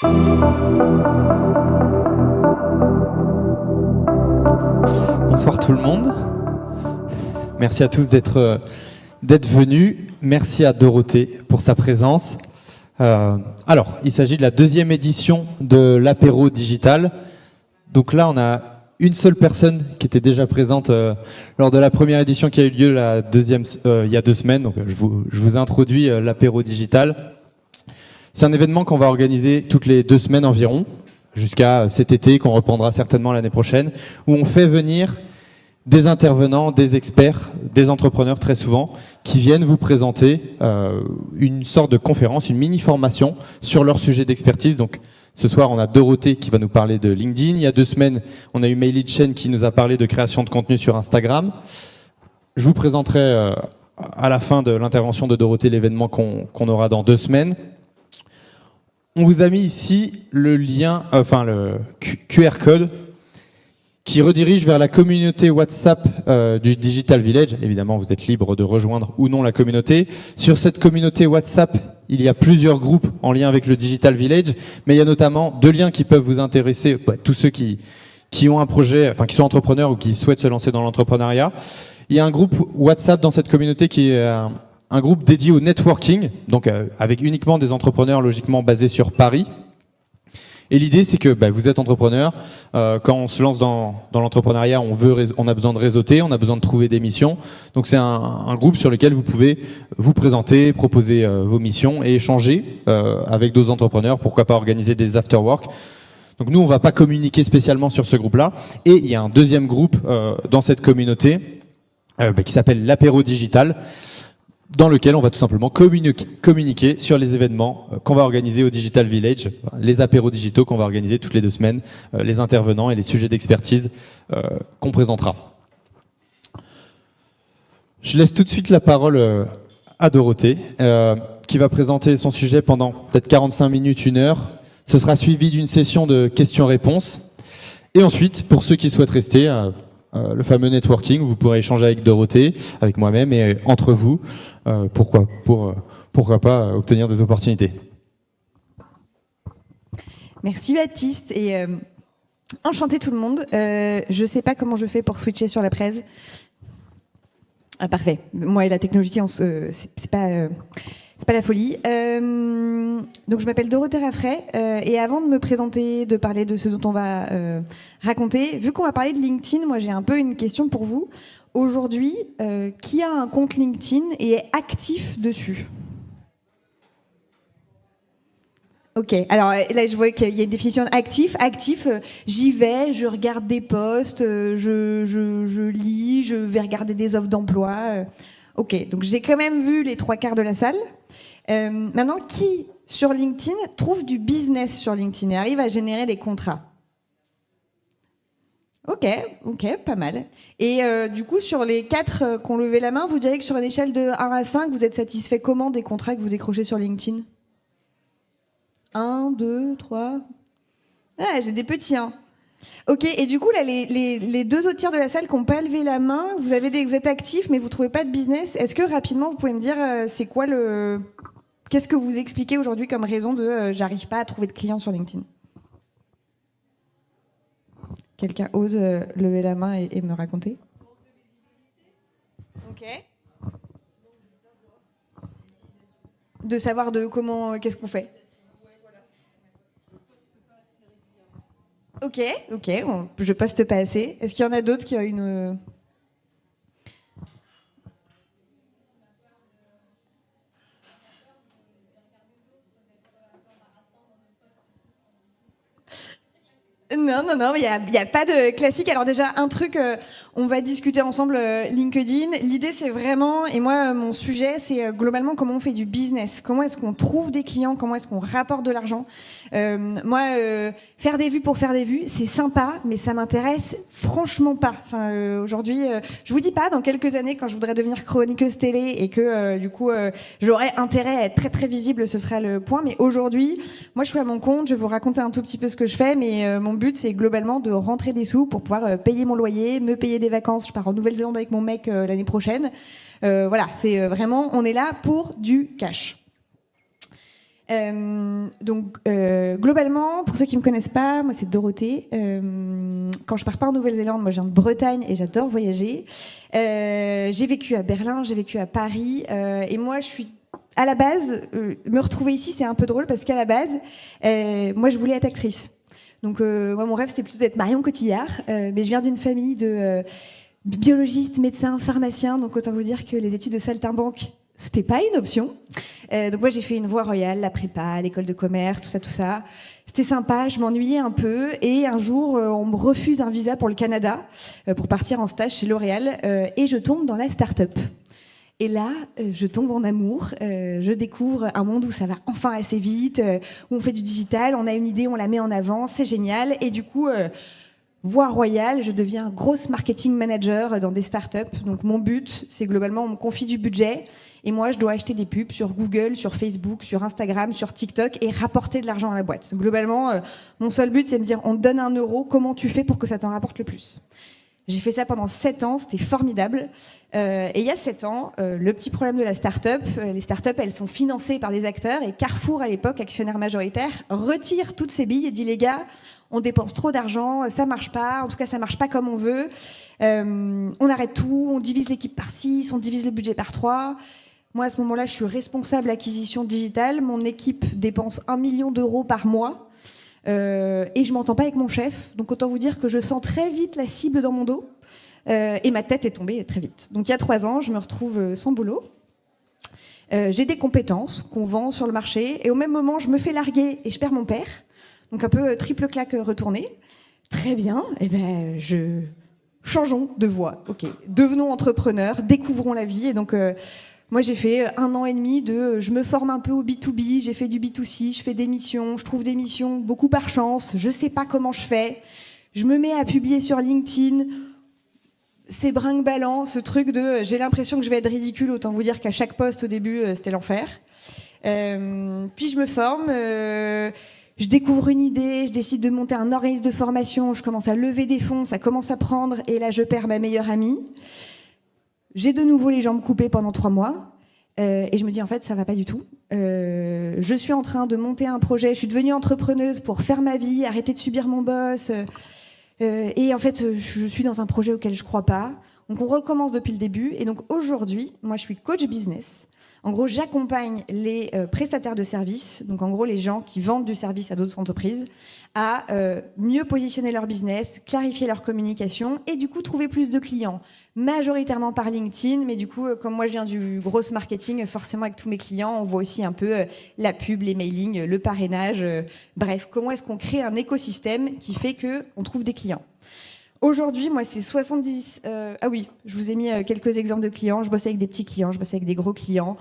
Bonsoir tout le monde. Merci à tous d'être venus. Merci à Dorothée pour sa présence. Alors, il s'agit de la deuxième édition de l'apéro digital. Donc là, on a une seule personne qui était déjà présente lors de la première édition qui a eu lieu il y a 2 semaines. Donc je vous introduis l'apéro digital. C'est un événement qu'on va organiser toutes les 2 semaines environ, jusqu'à cet été, qu'on reprendra certainement l'année prochaine, où on fait venir des intervenants, des experts, des entrepreneurs très souvent, qui viennent vous présenter une sorte de conférence, une mini-formation sur leur sujet d'expertise. Donc ce soir, on a Dorothée qui va nous parler de LinkedIn. Il y a 2 semaines, on a eu Meili Chen qui nous a parlé de création de contenu sur Instagram. Je vous présenterai à la fin de l'intervention de Dorothée l'événement qu'on aura dans 2 semaines. On vous a mis ici le lien, le QR code qui redirige vers la communauté WhatsApp du Digital Village. Évidemment, vous êtes libre de rejoindre ou non la communauté. Sur cette communauté WhatsApp, il y a plusieurs groupes en lien avec le Digital Village, mais il y a notamment 2 liens qui peuvent vous intéresser, tous ceux qui ont un projet, qui sont entrepreneurs ou qui souhaitent se lancer dans l'entrepreneuriat. Il y a un groupe WhatsApp dans cette communauté qui est un groupe dédié au networking, donc avec uniquement des entrepreneurs logiquement basés sur Paris. Et l'idée, c'est que vous êtes entrepreneur. Quand on se lance dans l'entrepreneuriat, on a besoin de réseauter, on a besoin de trouver des missions. Donc c'est un groupe sur lequel vous pouvez vous présenter, proposer vos missions et échanger avec d'autres entrepreneurs. Pourquoi pas organiser des after-work. Donc nous, on va pas communiquer spécialement sur ce groupe-là. Et il y a un deuxième groupe dans cette communauté qui s'appelle l'apéro digital, dans lequel on va tout simplement communiquer sur les événements qu'on va organiser au Digital Village, les apéros digitaux qu'on va organiser toutes les 2 semaines, les intervenants et les sujets d'expertise qu'on présentera. Je laisse tout de suite la parole à Dorothée, qui va présenter son sujet pendant peut-être 45 minutes, 1 heure. Ce sera suivi d'une session de questions-réponses. Et ensuite, pour ceux qui souhaitent rester, le fameux networking, où vous pourrez échanger avec Dorothée, avec moi-même et entre vous, pourquoi pas obtenir des opportunités. Merci Baptiste et enchanté tout le monde. Je sais pas comment je fais pour switcher sur la presse. Ah parfait. Moi et la technologie, c'est pas la folie. Donc je m'appelle Dorothée Raffray et avant de me présenter, de parler de ce dont on va raconter, vu qu'on va parler de LinkedIn, moi j'ai un peu une question pour vous. Aujourd'hui, qui a un compte LinkedIn et est actif dessus ? Ok, alors là je vois qu'il y a une définition actif. Actif, j'y vais, je regarde des posts, je lis, je vais regarder des offres d'emploi. Ok, donc j'ai quand même vu les 3/4 de la salle. Maintenant, qui sur LinkedIn trouve du business sur LinkedIn et arrive à générer des contrats ? Ok, pas mal. Et du coup, sur les 4 qui ont levé la main, vous diriez que sur une échelle de 1 à 5, vous êtes satisfait comment des contrats que vous décrochez sur LinkedIn ? 1, 2, 3... Ah, j'ai des petits 1. Ok, et du coup, là, les 2 autres tiers de la salle qui n'ont pas levé la main, vous êtes actifs, mais vous ne trouvez pas de business. Est-ce que, rapidement, vous pouvez me dire, c'est quoi qu'est-ce que vous expliquez aujourd'hui comme raison de j'arrive pas à trouver de clients sur LinkedIn ? Quelqu'un ose lever la main et me raconter ? Ok. De savoir qu'est-ce qu'on fait ? Ok, je poste pas assez. Est-ce qu'il y en a d'autres qui ont une... Non, il y a pas de classique. Alors déjà, un truc, on va discuter ensemble LinkedIn. L'idée, c'est vraiment, et moi, mon sujet, c'est globalement comment on fait du business. Comment est-ce qu'on trouve des clients ? Comment est-ce qu'on rapporte de l'argent ? Moi, faire des vues pour faire des vues, c'est sympa, mais ça m'intéresse franchement pas. Enfin, aujourd'hui, je vous dis pas, dans quelques années, quand je voudrais devenir chroniqueuse télé et que, du coup, j'aurais intérêt à être très très visible, ce serait le point. Mais aujourd'hui, moi, je suis à mon compte, je vais vous raconter un tout petit peu ce que je fais, mais mon but, c'est globalement de rentrer des sous pour pouvoir payer mon loyer, me payer des vacances. Je pars en Nouvelle-Zélande avec mon mec l'année prochaine. Voilà, c'est vraiment, on est là pour du cash. Globalement, pour ceux qui me connaissent pas, moi c'est Dorothée. Quand je pars pas en Nouvelle-Zélande, moi je viens de Bretagne et j'adore voyager. J'ai vécu à Berlin, j'ai vécu à Paris, et moi je suis à la base, me retrouver ici, c'est un peu drôle parce qu'à la base, moi je voulais être actrice. Donc moi mon rêve c'était plutôt d'être Marion Cotillard, mais je viens d'une famille de biologistes, médecins, pharmaciens, donc autant vous dire que les études de saltimbanque c'était pas une option. Donc moi j'ai fait une voie royale, la prépa, l'école de commerce, tout ça. C'était sympa, je m'ennuyais un peu et un jour on me refuse un visa pour le Canada pour partir en stage chez L'Oréal et je tombe dans la start-up. Et là, je tombe en amour, je découvre un monde où ça va enfin assez vite, où on fait du digital, on a une idée, on la met en avant, c'est génial. Et du coup, voie royale, je deviens grosse marketing manager dans des startups. Donc mon but, c'est globalement, on me confie du budget. Et moi, je dois acheter des pubs sur Google, sur Facebook, sur Instagram, sur TikTok et rapporter de l'argent à la boîte. Globalement, mon seul but, c'est de me dire, on te donne 1 euro, comment tu fais pour que ça t'en rapporte le plus ? J'ai fait ça pendant 7 ans, c'était formidable. Et il y a 7 ans, le petit problème de la start-up, les start-up, elles sont financées par des acteurs et Carrefour, à l'époque, actionnaire majoritaire, retire toutes ses billes et dit, les gars, on dépense trop d'argent, ça marche pas, en tout cas ça marche pas comme on veut. On arrête tout, on divise l'équipe par 6, on divise le budget par 3. Moi, à ce moment-là, je suis responsable acquisition digitale. Mon équipe dépense 1 million d'euros par mois. Et je m'entends pas avec mon chef. Donc, autant vous dire que je sens très vite la cible dans mon dos. Et ma tête est tombée très vite. Donc, il y a 3 ans, je me retrouve sans boulot. J'ai des compétences qu'on vend sur le marché. Et au même moment, je me fais larguer et je perds mon père. Donc, un peu triple claque retournée. Très bien. Eh ben, changeons de voie. OK. Devenons entrepreneurs, découvrons la vie. Et donc... moi, j'ai fait 1 an et demi je me forme un peu au B2B, j'ai fait du B2C, je fais des missions, je trouve des missions beaucoup par chance, je sais pas comment je fais. Je me mets à publier sur LinkedIn, c'est brinque-ballant, ce truc j'ai l'impression que je vais être ridicule, autant vous dire qu'à chaque poste au début, c'était l'enfer. Puis je me forme, je découvre une idée, je décide de monter un organisme de formation, je commence à lever des fonds, ça commence à prendre, et là je perds ma meilleure amie. J'ai de nouveau les jambes coupées pendant 3 mois et je me dis en fait ça va pas du tout. Je suis en train de monter un projet, je suis devenue entrepreneuse pour faire ma vie, arrêter de subir mon boss et en fait je suis dans un projet auquel je crois pas. Donc on recommence depuis le début et donc aujourd'hui moi je suis coach business. En gros j'accompagne les prestataires de services, donc en gros les gens qui vendent du service à d'autres entreprises, à mieux positionner leur business, clarifier leur communication et du coup trouver plus de clients. Majoritairement par LinkedIn, mais du coup, comme moi je viens du gros marketing, forcément avec tous mes clients, on voit aussi un peu la pub, les mailings, le parrainage, bref, comment est-ce qu'on crée un écosystème qui fait qu'on trouve des clients. Aujourd'hui, moi, c'est 70... ah oui, je vous ai mis quelques exemples de clients. Je bosse avec des petits clients, je bosse avec des gros clients.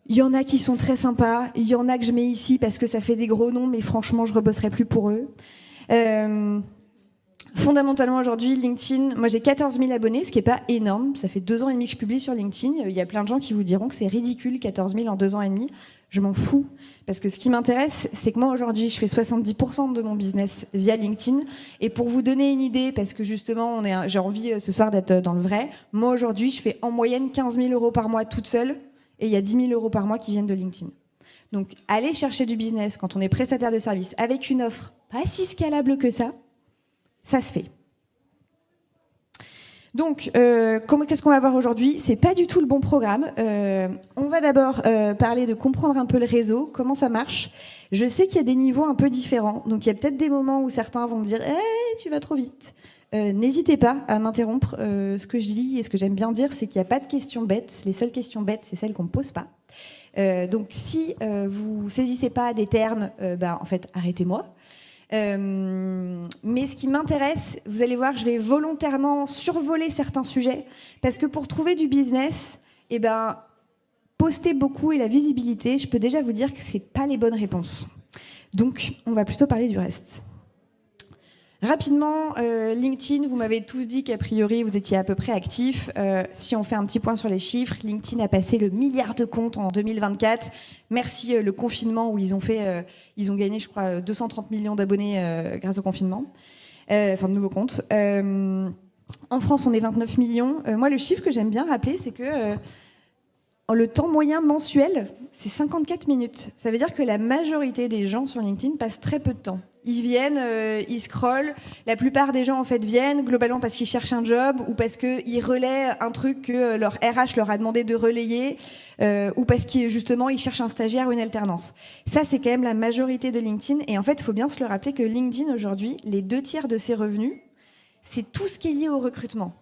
Il y en a qui sont très sympas, il y en a que je mets ici parce que ça fait des gros noms, mais franchement, je rebosserai plus pour eux. Fondamentalement, aujourd'hui, LinkedIn, moi j'ai 14 000 abonnés, ce qui n'est pas énorme. Ça fait 2 ans et demi que je publie sur LinkedIn. Il y a plein de gens qui vous diront que c'est ridicule, 14 000 en 2 ans et demi. Je m'en fous. Parce que ce qui m'intéresse, c'est que moi aujourd'hui, je fais 70% de mon business via LinkedIn. Et pour vous donner une idée, parce que justement, j'ai envie ce soir d'être dans le vrai, moi aujourd'hui, je fais en moyenne 15 000 euros par mois toute seule. Et il y a 10 000 euros par mois qui viennent de LinkedIn. Donc, aller chercher du business quand on est prestataire de service avec une offre pas si scalable que ça se fait. Donc, qu'est-ce qu'on va voir aujourd'hui ? C'est pas du tout le bon programme. On va d'abord parler de comprendre un peu le réseau, comment ça marche. Je sais qu'il y a des niveaux un peu différents. Donc, il y a peut-être des moments où certains vont me dire « tu vas trop vite ». N'hésitez pas à m'interrompre. Ce que je dis et ce que j'aime bien dire, c'est qu'il n'y a pas de questions bêtes. Les seules questions bêtes, c'est celles qu'on ne pose pas. Donc, si vous saisissez pas des termes, en fait, arrêtez-moi. Mais ce qui m'intéresse, vous allez voir, je vais volontairement survoler certains sujets parce que pour trouver du business, poster beaucoup et la visibilité, je peux déjà vous dire que c'est pas les bonnes réponses. Donc, on va plutôt parler du reste. Rapidement, LinkedIn, vous m'avez tous dit qu'a priori, vous étiez à peu près actifs. Si on fait un petit point sur les chiffres, LinkedIn a passé le 1 milliard de comptes en 2024. Merci le confinement où ils ont gagné, je crois, 230 millions d'abonnés grâce au confinement. De nouveaux comptes. En France, on est 29 millions. Moi, le chiffre que j'aime bien rappeler, c'est que le temps moyen mensuel, c'est 54 minutes. Ça veut dire que la majorité des gens sur LinkedIn passent très peu de temps. Ils viennent, ils scrollent. La plupart des gens, en fait, viennent globalement parce qu'ils cherchent un job ou parce qu'ils relaient un truc que leur RH leur a demandé de relayer ou parce qu'ils, justement, ils cherchent un stagiaire ou une alternance. Ça, c'est quand même la majorité de LinkedIn. Et en fait, il faut bien se le rappeler que LinkedIn, aujourd'hui, les 2/3 de ses revenus, c'est tout ce qui est lié au recrutement.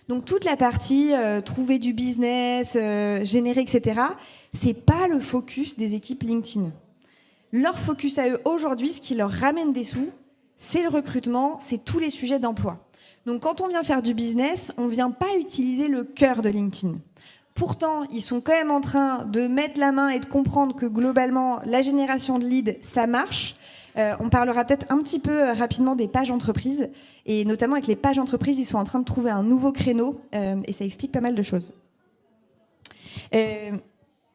Donc toute la partie trouver du business, générer, etc., c'est pas le focus des équipes LinkedIn. Leur focus à eux aujourd'hui, ce qui leur ramène des sous, c'est le recrutement, c'est tous les sujets d'emploi. Donc quand on vient faire du business, on vient pas utiliser le cœur de LinkedIn. Pourtant, ils sont quand même en train de mettre la main et de comprendre que globalement, la génération de leads, ça marche. On parlera peut-être un petit peu rapidement des pages entreprises. Et notamment avec les pages entreprises, ils sont en train de trouver un nouveau créneau. Et ça explique pas mal de choses.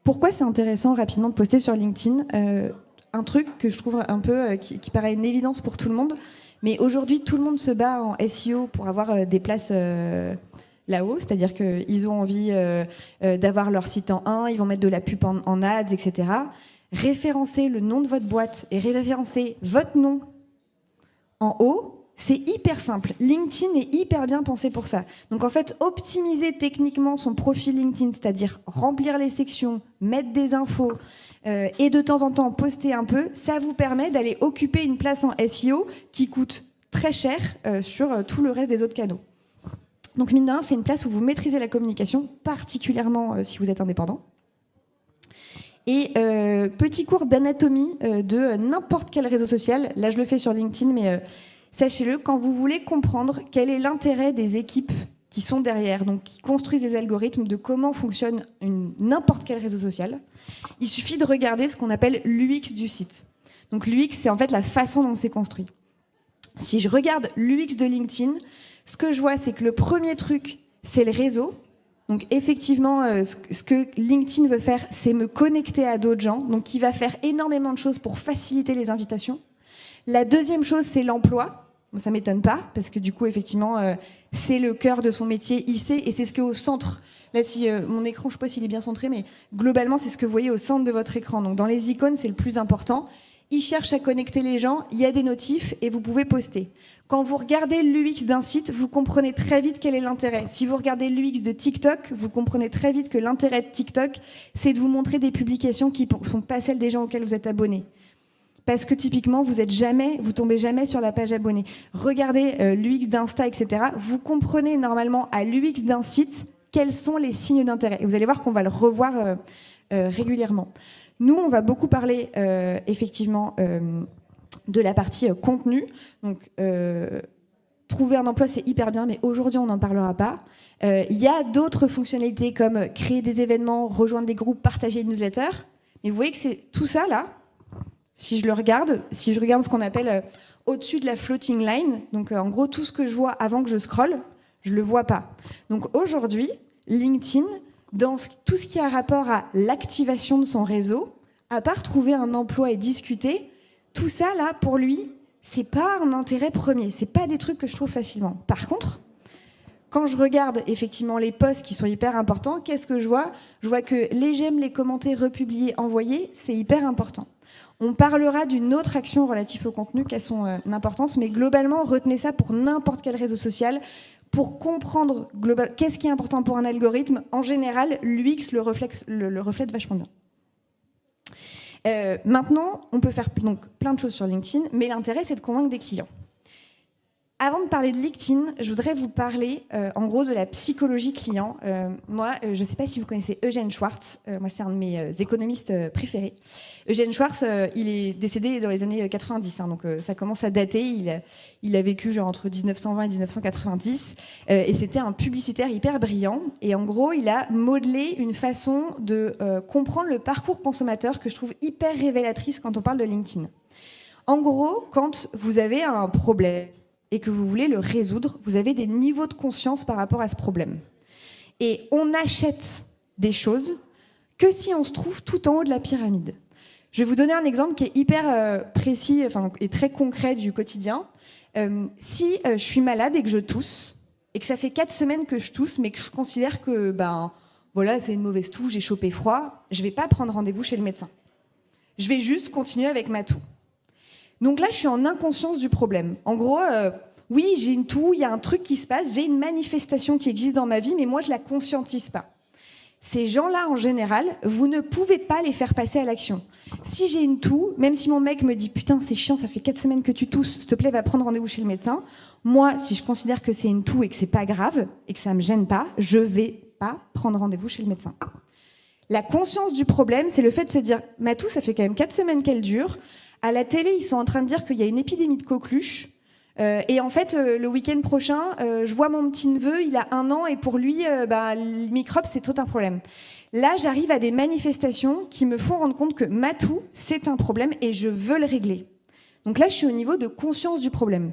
Pourquoi c'est intéressant rapidement de poster sur LinkedIn un truc que je trouve un peu qui paraît une évidence pour tout le monde. Mais aujourd'hui, tout le monde se bat en SEO pour avoir des places là-haut. C'est-à-dire qu'ils ont envie d'avoir leur site en 1, ils vont mettre de la pub en ads, etc. Référencer le nom de votre boîte et référencer votre nom en haut, c'est hyper simple. LinkedIn est hyper bien pensé pour ça. Donc en fait, optimiser techniquement son profil LinkedIn, c'est-à-dire remplir les sections, mettre des infos et de temps en temps poster un peu, ça vous permet d'aller occuper une place en SEO qui coûte très cher sur tout le reste des autres canaux. Donc mine de rien, c'est une place où vous maîtrisez la communication, particulièrement si vous êtes indépendant. Et petit cours d'anatomie de n'importe quel réseau social. Là, je le fais sur LinkedIn, mais sachez-le, quand vous voulez comprendre quel est l'intérêt des équipes qui sont derrière, donc qui construisent des algorithmes, de comment fonctionne n'importe quel réseau social, il suffit de regarder ce qu'on appelle l'UX du site. Donc l'UX, c'est en fait la façon dont c'est construit. Si je regarde l'UX de LinkedIn, ce que je vois, c'est que le premier truc, c'est le réseau. Donc effectivement, ce que LinkedIn veut faire, c'est me connecter à d'autres gens. Donc il va faire énormément de choses pour faciliter les invitations. La deuxième chose, c'est l'emploi. Bon, ça ne m'étonne pas, parce que du coup, effectivement, c'est le cœur de son métier, il sait, et c'est ce qui est au centre. Là, si mon écran, je ne sais pas s'il est bien centré, mais globalement, c'est ce que vous voyez au centre de votre écran. Donc dans les icônes, c'est le plus important. Il cherche à connecter les gens, il y a des notifs, et vous pouvez poster. Quand vous regardez l'UX d'un site, vous comprenez très vite quel est l'intérêt. Si vous regardez l'UX de TikTok, vous comprenez très vite que l'intérêt de TikTok, c'est de vous montrer des publications qui ne sont pas celles des gens auxquels vous êtes abonné. Parce que typiquement, vous tombez jamais sur la page abonnée. Regardez l'UX d'Insta, etc. Vous comprenez normalement à l'UX d'un site quels sont les signes d'intérêt. Et vous allez voir qu'on va le revoir régulièrement. Nous, on va beaucoup parler effectivement de la partie contenu. Donc, trouver un emploi, c'est hyper bien, mais aujourd'hui, on n'en parlera pas. Il y a d'autres fonctionnalités comme créer des événements, rejoindre des groupes, partager une newsletter. Mais vous voyez que c'est tout ça, là, si je regarde ce qu'on appelle au-dessus de la floating line, donc en gros, tout ce que je vois avant que je scrolle, je ne le vois pas. Donc aujourd'hui, LinkedIn, dans tout ce qui a rapport à l'activation de son réseau, à part trouver un emploi et discuter, tout ça, là, pour lui, c'est pas un intérêt premier. C'est pas des trucs que je trouve facilement. Par contre, quand je regarde effectivement les posts qui sont hyper importants, qu'est-ce que je vois ? Je vois que les j'aime, les commenter, republier, envoyer, c'est hyper important. On parlera d'une autre action relative au contenu qui a son importance, mais globalement, retenez ça pour n'importe quel réseau social. Pour comprendre qu'est-ce qui est important pour un algorithme, en général, l'UX le reflète vachement bien. Maintenant, on peut faire donc plein de choses sur LinkedIn, mais l'intérêt, c'est de convaincre des clients. Avant de parler de LinkedIn, je voudrais vous parler en gros de la psychologie client. Moi, je ne sais pas si vous connaissez Eugène Schwartz. Moi, c'est un de mes économistes préférés. Eugène Schwartz, il est décédé dans les années 90, hein, donc ça commence à dater. Il a vécu genre entre 1920 et 1990, et c'était un publicitaire hyper brillant. Et en gros, il a modelé une façon de comprendre le parcours consommateur que je trouve hyper révélatrice quand on parle de LinkedIn. En gros, quand vous avez un problème et que vous voulez le résoudre, vous avez des niveaux de conscience par rapport à ce problème. Et on n'achète des choses que si on se trouve tout en haut de la pyramide. Je vais vous donner un exemple qui est hyper précis et très concret du quotidien. Si je suis malade et que je tousse, et que ça fait 4 semaines que je tousse, mais que je considère que voilà, c'est une mauvaise toux, j'ai chopé froid, je ne vais pas prendre rendez-vous chez le médecin. Je vais juste continuer avec ma toux. Donc là, je suis en inconscience du problème. En gros, oui, j'ai une toux, il y a un truc qui se passe, j'ai une manifestation qui existe dans ma vie, mais moi, je ne la conscientise pas. Ces gens-là, en général, vous ne pouvez pas les faire passer à l'action. Si j'ai une toux, même si mon mec me dit « Putain, c'est chiant, ça fait 4 semaines que tu tousses, s'il te plaît, va prendre rendez-vous chez le médecin », moi, si je considère que c'est une toux et que c'est pas grave, et que ça me gêne pas, je vais pas prendre rendez-vous chez le médecin. La conscience du problème, c'est le fait de se dire « Ma toux, ça fait quand même 4 semaines qu'elle dure. À la télé, ils sont en train de dire qu'il y a une épidémie de coqueluche. Et en fait, le week-end prochain, je vois mon petit-neveu, il a 1 an, et pour lui, le microbe, c'est tout un problème. » Là, j'arrive à des manifestations qui me font rendre compte que ma toux, c'est un problème et je veux le régler. Donc là, je suis au niveau de conscience du problème.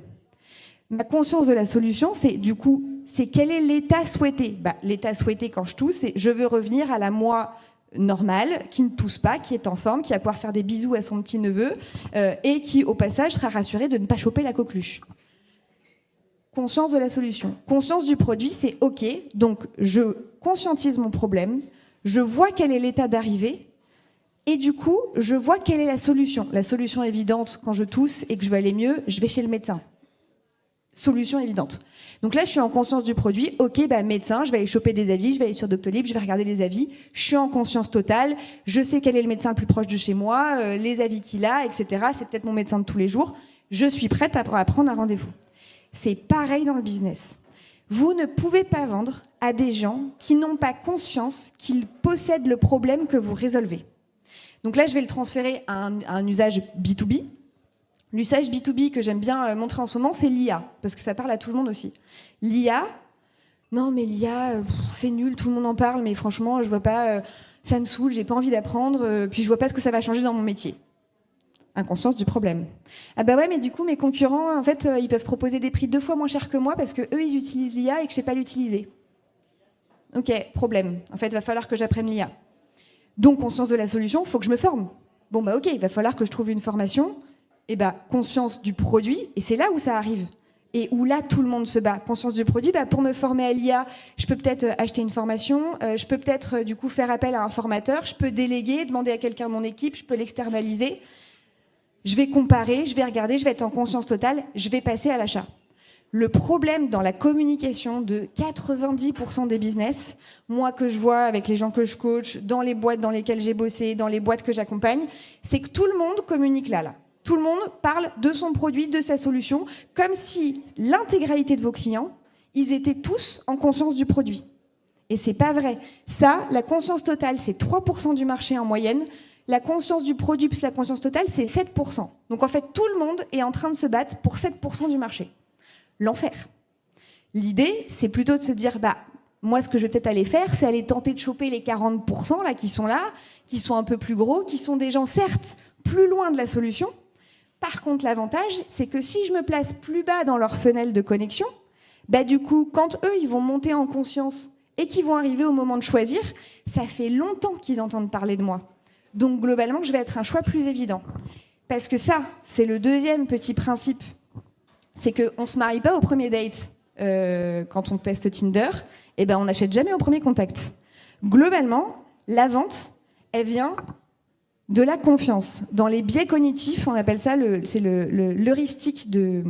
Ma conscience de la solution, c'est quel est l'état souhaité. L'état souhaité quand je tousse, c'est je veux revenir à la moi normale, qui ne tousse pas, qui est en forme, qui va pouvoir faire des bisous à son petit-neveu et qui, au passage, sera rassuré de ne pas choper la coqueluche. Conscience de la solution. Conscience du produit, c'est OK, donc je conscientise mon problème, je vois quel est l'état d'arrivée et du coup, je vois quelle est la solution. La solution évidente, quand je tousse et que je veux aller mieux, je vais chez le médecin. Solution évidente. Donc là, je suis en conscience du produit. OK, médecin, je vais aller choper des avis, je vais aller sur Doctolib, je vais regarder les avis. Je suis en conscience totale. Je sais quel est le médecin le plus proche de chez moi, les avis qu'il a, etc. C'est peut-être mon médecin de tous les jours. Je suis prête à prendre un rendez-vous. C'est pareil dans le business. Vous ne pouvez pas vendre à des gens qui n'ont pas conscience qu'ils possèdent le problème que vous résolvez. Donc là, je vais le transférer à un usage B2B. L'usage B2B que j'aime bien montrer en ce moment, c'est l'IA, parce que ça parle à tout le monde aussi. L'IA, non mais l'IA, c'est nul, tout le monde en parle, mais franchement, je vois pas, ça me saoule, j'ai pas envie d'apprendre, puis je vois pas ce que ça va changer dans mon métier. Inconscience du problème. Ah ouais, mais du coup, mes concurrents, en fait, ils peuvent proposer des prix 2 fois moins chers que moi parce que eux, ils utilisent l'IA et que je sais pas l'utiliser. Ok, problème. En fait, il va falloir que j'apprenne l'IA. Donc, conscience de la solution, il faut que je me forme. Ok, il va falloir que je trouve une formation. Conscience du produit, et c'est là où ça arrive. Et où là, tout le monde se bat. Conscience du produit, pour me former à l'IA, je peux peut-être acheter une formation, je peux peut-être, du coup, faire appel à un formateur, je peux déléguer, demander à quelqu'un de mon équipe, je peux l'externaliser. Je vais comparer, je vais regarder, je vais être en conscience totale, je vais passer à l'achat. Le problème dans la communication de 90% des business, moi que je vois avec les gens que je coach, dans les boîtes dans lesquelles j'ai bossé, dans les boîtes que j'accompagne, c'est que tout le monde communique là. Tout le monde parle de son produit, de sa solution, comme si l'intégralité de vos clients, ils étaient tous en conscience du produit. Et c'est pas vrai. Ça, la conscience totale, c'est 3% du marché en moyenne. La conscience du produit plus la conscience totale, c'est 7%. Donc en fait, tout le monde est en train de se battre pour 7% du marché. L'enfer. L'idée, c'est plutôt de se dire, moi, ce que je vais peut-être aller faire, c'est aller tenter de choper les 40% là, qui sont un peu plus gros, qui sont des gens, certes, plus loin de la solution. Par contre, l'avantage, c'est que si je me place plus bas dans leur fenêtre de connexion, du coup, quand eux, ils vont monter en conscience et qu'ils vont arriver au moment de choisir, ça fait longtemps qu'ils entendent parler de moi. Donc, globalement, je vais être un choix plus évident. Parce que ça, c'est le deuxième petit principe. C'est qu'on ne se marie pas au premier date quand on teste Tinder. On n'achète jamais au premier contact. Globalement, la vente, elle vient de la confiance. Dans les biais cognitifs, on appelle ça l'heuristique de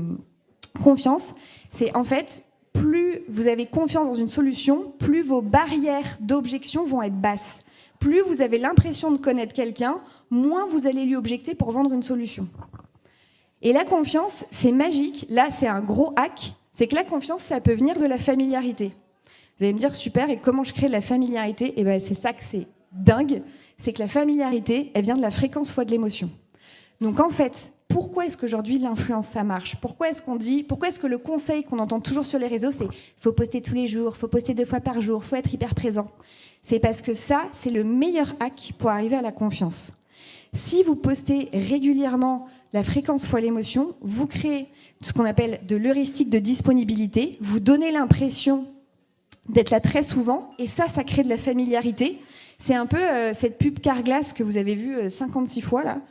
confiance. C'est en fait, plus vous avez confiance dans une solution, plus vos barrières d'objection vont être basses. Plus vous avez l'impression de connaître quelqu'un, moins vous allez lui objecter pour vendre une solution. Et la confiance, c'est magique. Là, c'est un gros hack. C'est que la confiance, ça peut venir de la familiarité. Vous allez me dire, super, et comment je crée de la familiarité ? C'est ça que c'est dingue. C'est que la familiarité, elle vient de la fréquence fois de l'émotion. Donc en fait, pourquoi est-ce qu'aujourd'hui l'influence ça marche ? Pourquoi est-ce que le conseil qu'on entend toujours sur les réseaux, c'est faut poster tous les jours, faut poster 2 fois par jour, faut être hyper présent ? C'est parce que ça, c'est le meilleur hack pour arriver à la confiance. Si vous postez régulièrement la fréquence fois l'émotion, vous créez ce qu'on appelle de l'heuristique de disponibilité, vous donnez l'impression d'être là très souvent, et ça crée de la familiarité. C'est un peu cette pub Carglass que vous avez vue 56 fois là.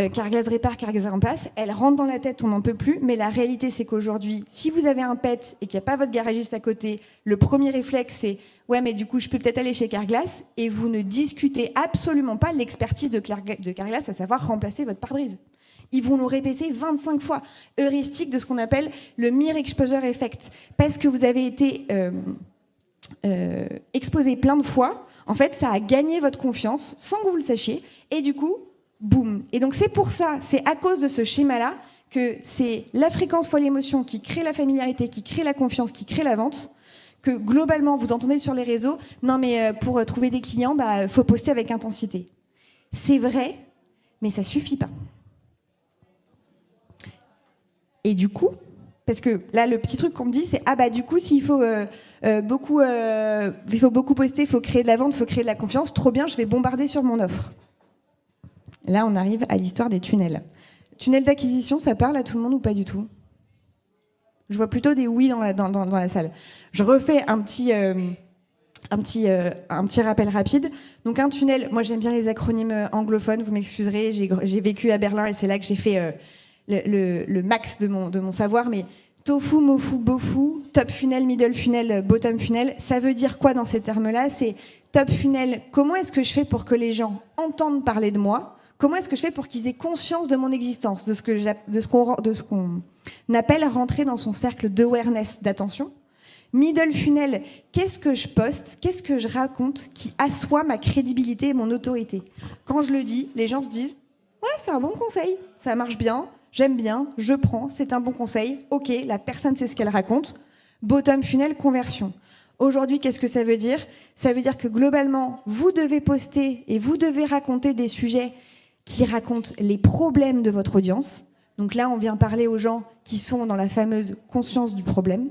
Carglass répare, Carglass remplace. Elle rentre dans la tête, on n'en peut plus. Mais la réalité, c'est qu'aujourd'hui, si vous avez un pet et qu'il n'y a pas votre garagiste à côté, le premier réflexe, c'est Ouais, mais du coup, je peux peut-être aller chez Carglass et vous ne discutez absolument pas l'expertise de Carglass, à savoir remplacer votre pare-brise. Ils vont nous répéter 25 fois. Heuristique de ce qu'on appelle le mere exposure effect. Parce que vous avez été exposé plein de fois, en fait, ça a gagné votre confiance sans que vous le sachiez. Et du coup, boum. Et donc, c'est pour ça, c'est à cause de ce schéma-là que c'est la fréquence fois l'émotion qui crée la familiarité, qui crée la confiance, qui crée la vente. Que globalement, vous entendez sur les réseaux, non mais pour trouver des clients, faut poster avec intensité. C'est vrai, mais ça suffit pas. Et du coup, parce que là, le petit truc qu'on me dit, c'est du coup, s'il faut beaucoup poster, il faut créer de la vente, il faut créer de la confiance, trop bien, je vais bombarder sur mon offre. Là, on arrive à l'histoire des tunnels. Tunnel d'acquisition, ça parle à tout le monde ou pas du tout ? Je vois plutôt des oui dans la salle. Je refais un petit rappel rapide. Donc un tunnel, moi j'aime bien les acronymes anglophones, vous m'excuserez, j'ai vécu à Berlin et c'est là que j'ai fait le max de mon savoir, mais tofu, mofu, bofu, top funnel, middle funnel, bottom funnel, ça veut dire quoi dans ces termes-là ? C'est top funnel, comment est-ce que je fais pour que les gens entendent parler de moi ? Comment est-ce que je fais pour qu'ils aient conscience de mon existence, de ce qu'on appelle rentrer dans son cercle d'awareness, d'attention ? Middle funnel, qu'est-ce que je poste, qu'est-ce que je raconte qui assoit ma crédibilité et mon autorité ? Quand je le dis, les gens se disent « Ouais, c'est un bon conseil, ça marche bien, j'aime bien, je prends, c'est un bon conseil, ok, la personne sait ce qu'elle raconte. » Bottom funnel, conversion. Aujourd'hui, qu'est-ce que ça veut dire ? Ça veut dire que globalement, vous devez poster et vous devez raconter des sujets qui racontent les problèmes de votre audience. Donc là, on vient parler aux gens qui sont dans la fameuse conscience du problème.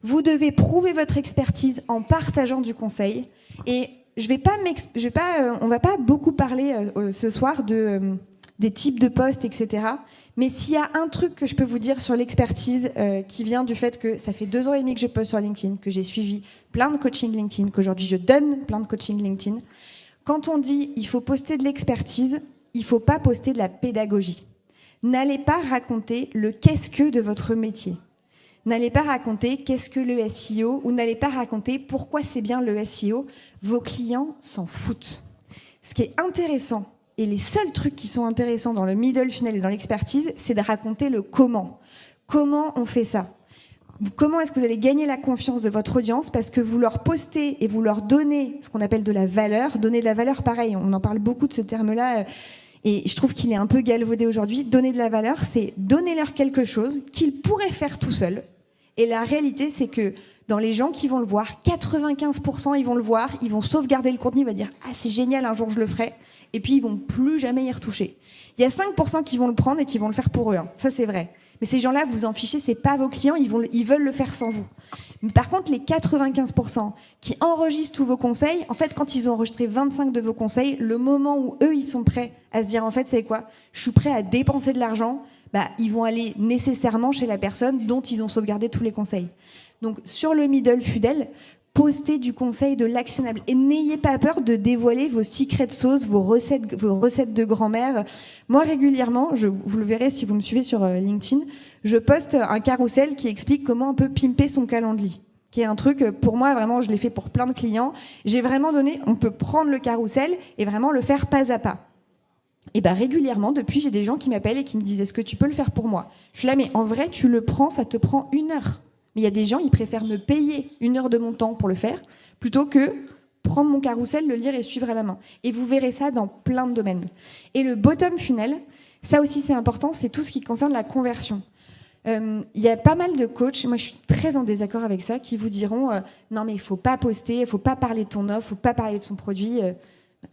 Vous devez prouver votre expertise en partageant du conseil. Et on va pas beaucoup parler ce soir des types de postes, etc. Mais s'il y a un truc que je peux vous dire sur l'expertise qui vient du fait que ça fait 2 ans et demi que je poste sur LinkedIn, que j'ai suivi plein de coaching LinkedIn, qu'aujourd'hui je donne plein de coaching LinkedIn, quand on dit il faut poster de l'expertise, il ne faut pas poster de la pédagogie. N'allez pas raconter le qu'est-ce que de votre métier. N'allez pas raconter qu'est-ce que le SEO ou n'allez pas raconter pourquoi c'est bien le SEO. Vos clients s'en foutent. Ce qui est intéressant, et les seuls trucs qui sont intéressants dans le middle funnel et dans l'expertise, c'est de raconter le comment. Comment on fait ça ? Comment est-ce que vous allez gagner la confiance de votre audience ? Parce que vous leur postez et vous leur donnez ce qu'on appelle de la valeur. Donner de la valeur, pareil, on en parle beaucoup de ce terme-là, et je trouve qu'il est un peu galvaudé aujourd'hui. Donner de la valeur, c'est donner leur quelque chose qu'ils pourraient faire tout seuls. Et la réalité, c'est que dans les gens qui vont le voir, 95% ils vont le voir, ils vont sauvegarder le contenu, ils vont dire « Ah, c'est génial, un jour je le ferai », et puis ils vont plus jamais y retoucher. Il y a 5% qui vont le prendre et qui vont le faire pour eux, hein. Ça c'est vrai. Mais ces gens-là, vous en fichez, c'est pas vos clients, ils veulent le faire sans vous. Mais par contre, les 95% qui enregistrent tous vos conseils, en fait, quand ils ont enregistré 25 de vos conseils, le moment où eux, ils sont prêts à se dire, en fait, c'est quoi ? Je suis prêt à dépenser de l'argent, ils vont aller nécessairement chez la personne dont ils ont sauvegardé tous les conseils. Donc, sur le middle funnel, postez du conseil, de l'actionnable. Et n'ayez pas peur de dévoiler vos secret sauce, vos recettes de grand-mère. Moi, régulièrement, vous le verrez si vous me suivez sur LinkedIn, je poste un carrousel qui explique comment on peut pimper son calendrier. Qui est un truc, pour moi, vraiment, je l'ai fait pour plein de clients. J'ai vraiment donné, on peut prendre le carrousel et vraiment le faire pas à pas. Et régulièrement, depuis, j'ai des gens qui m'appellent et qui me disent « Est-ce que tu peux le faire pour moi ?» Je suis là, mais en vrai, tu le prends, ça te prend 1 heure. Mais il y a des gens, ils préfèrent me payer 1 heure de mon temps pour le faire, plutôt que prendre mon carrousel, le lire et suivre à la main. Et vous verrez ça dans plein de domaines. Et le bottom funnel, ça aussi c'est important, c'est tout ce qui concerne la conversion. Il y a pas mal de coachs, et moi je suis très en désaccord avec ça, qui vous diront non mais il faut pas poster, il faut pas parler de ton offre, il faut pas parler de son produit.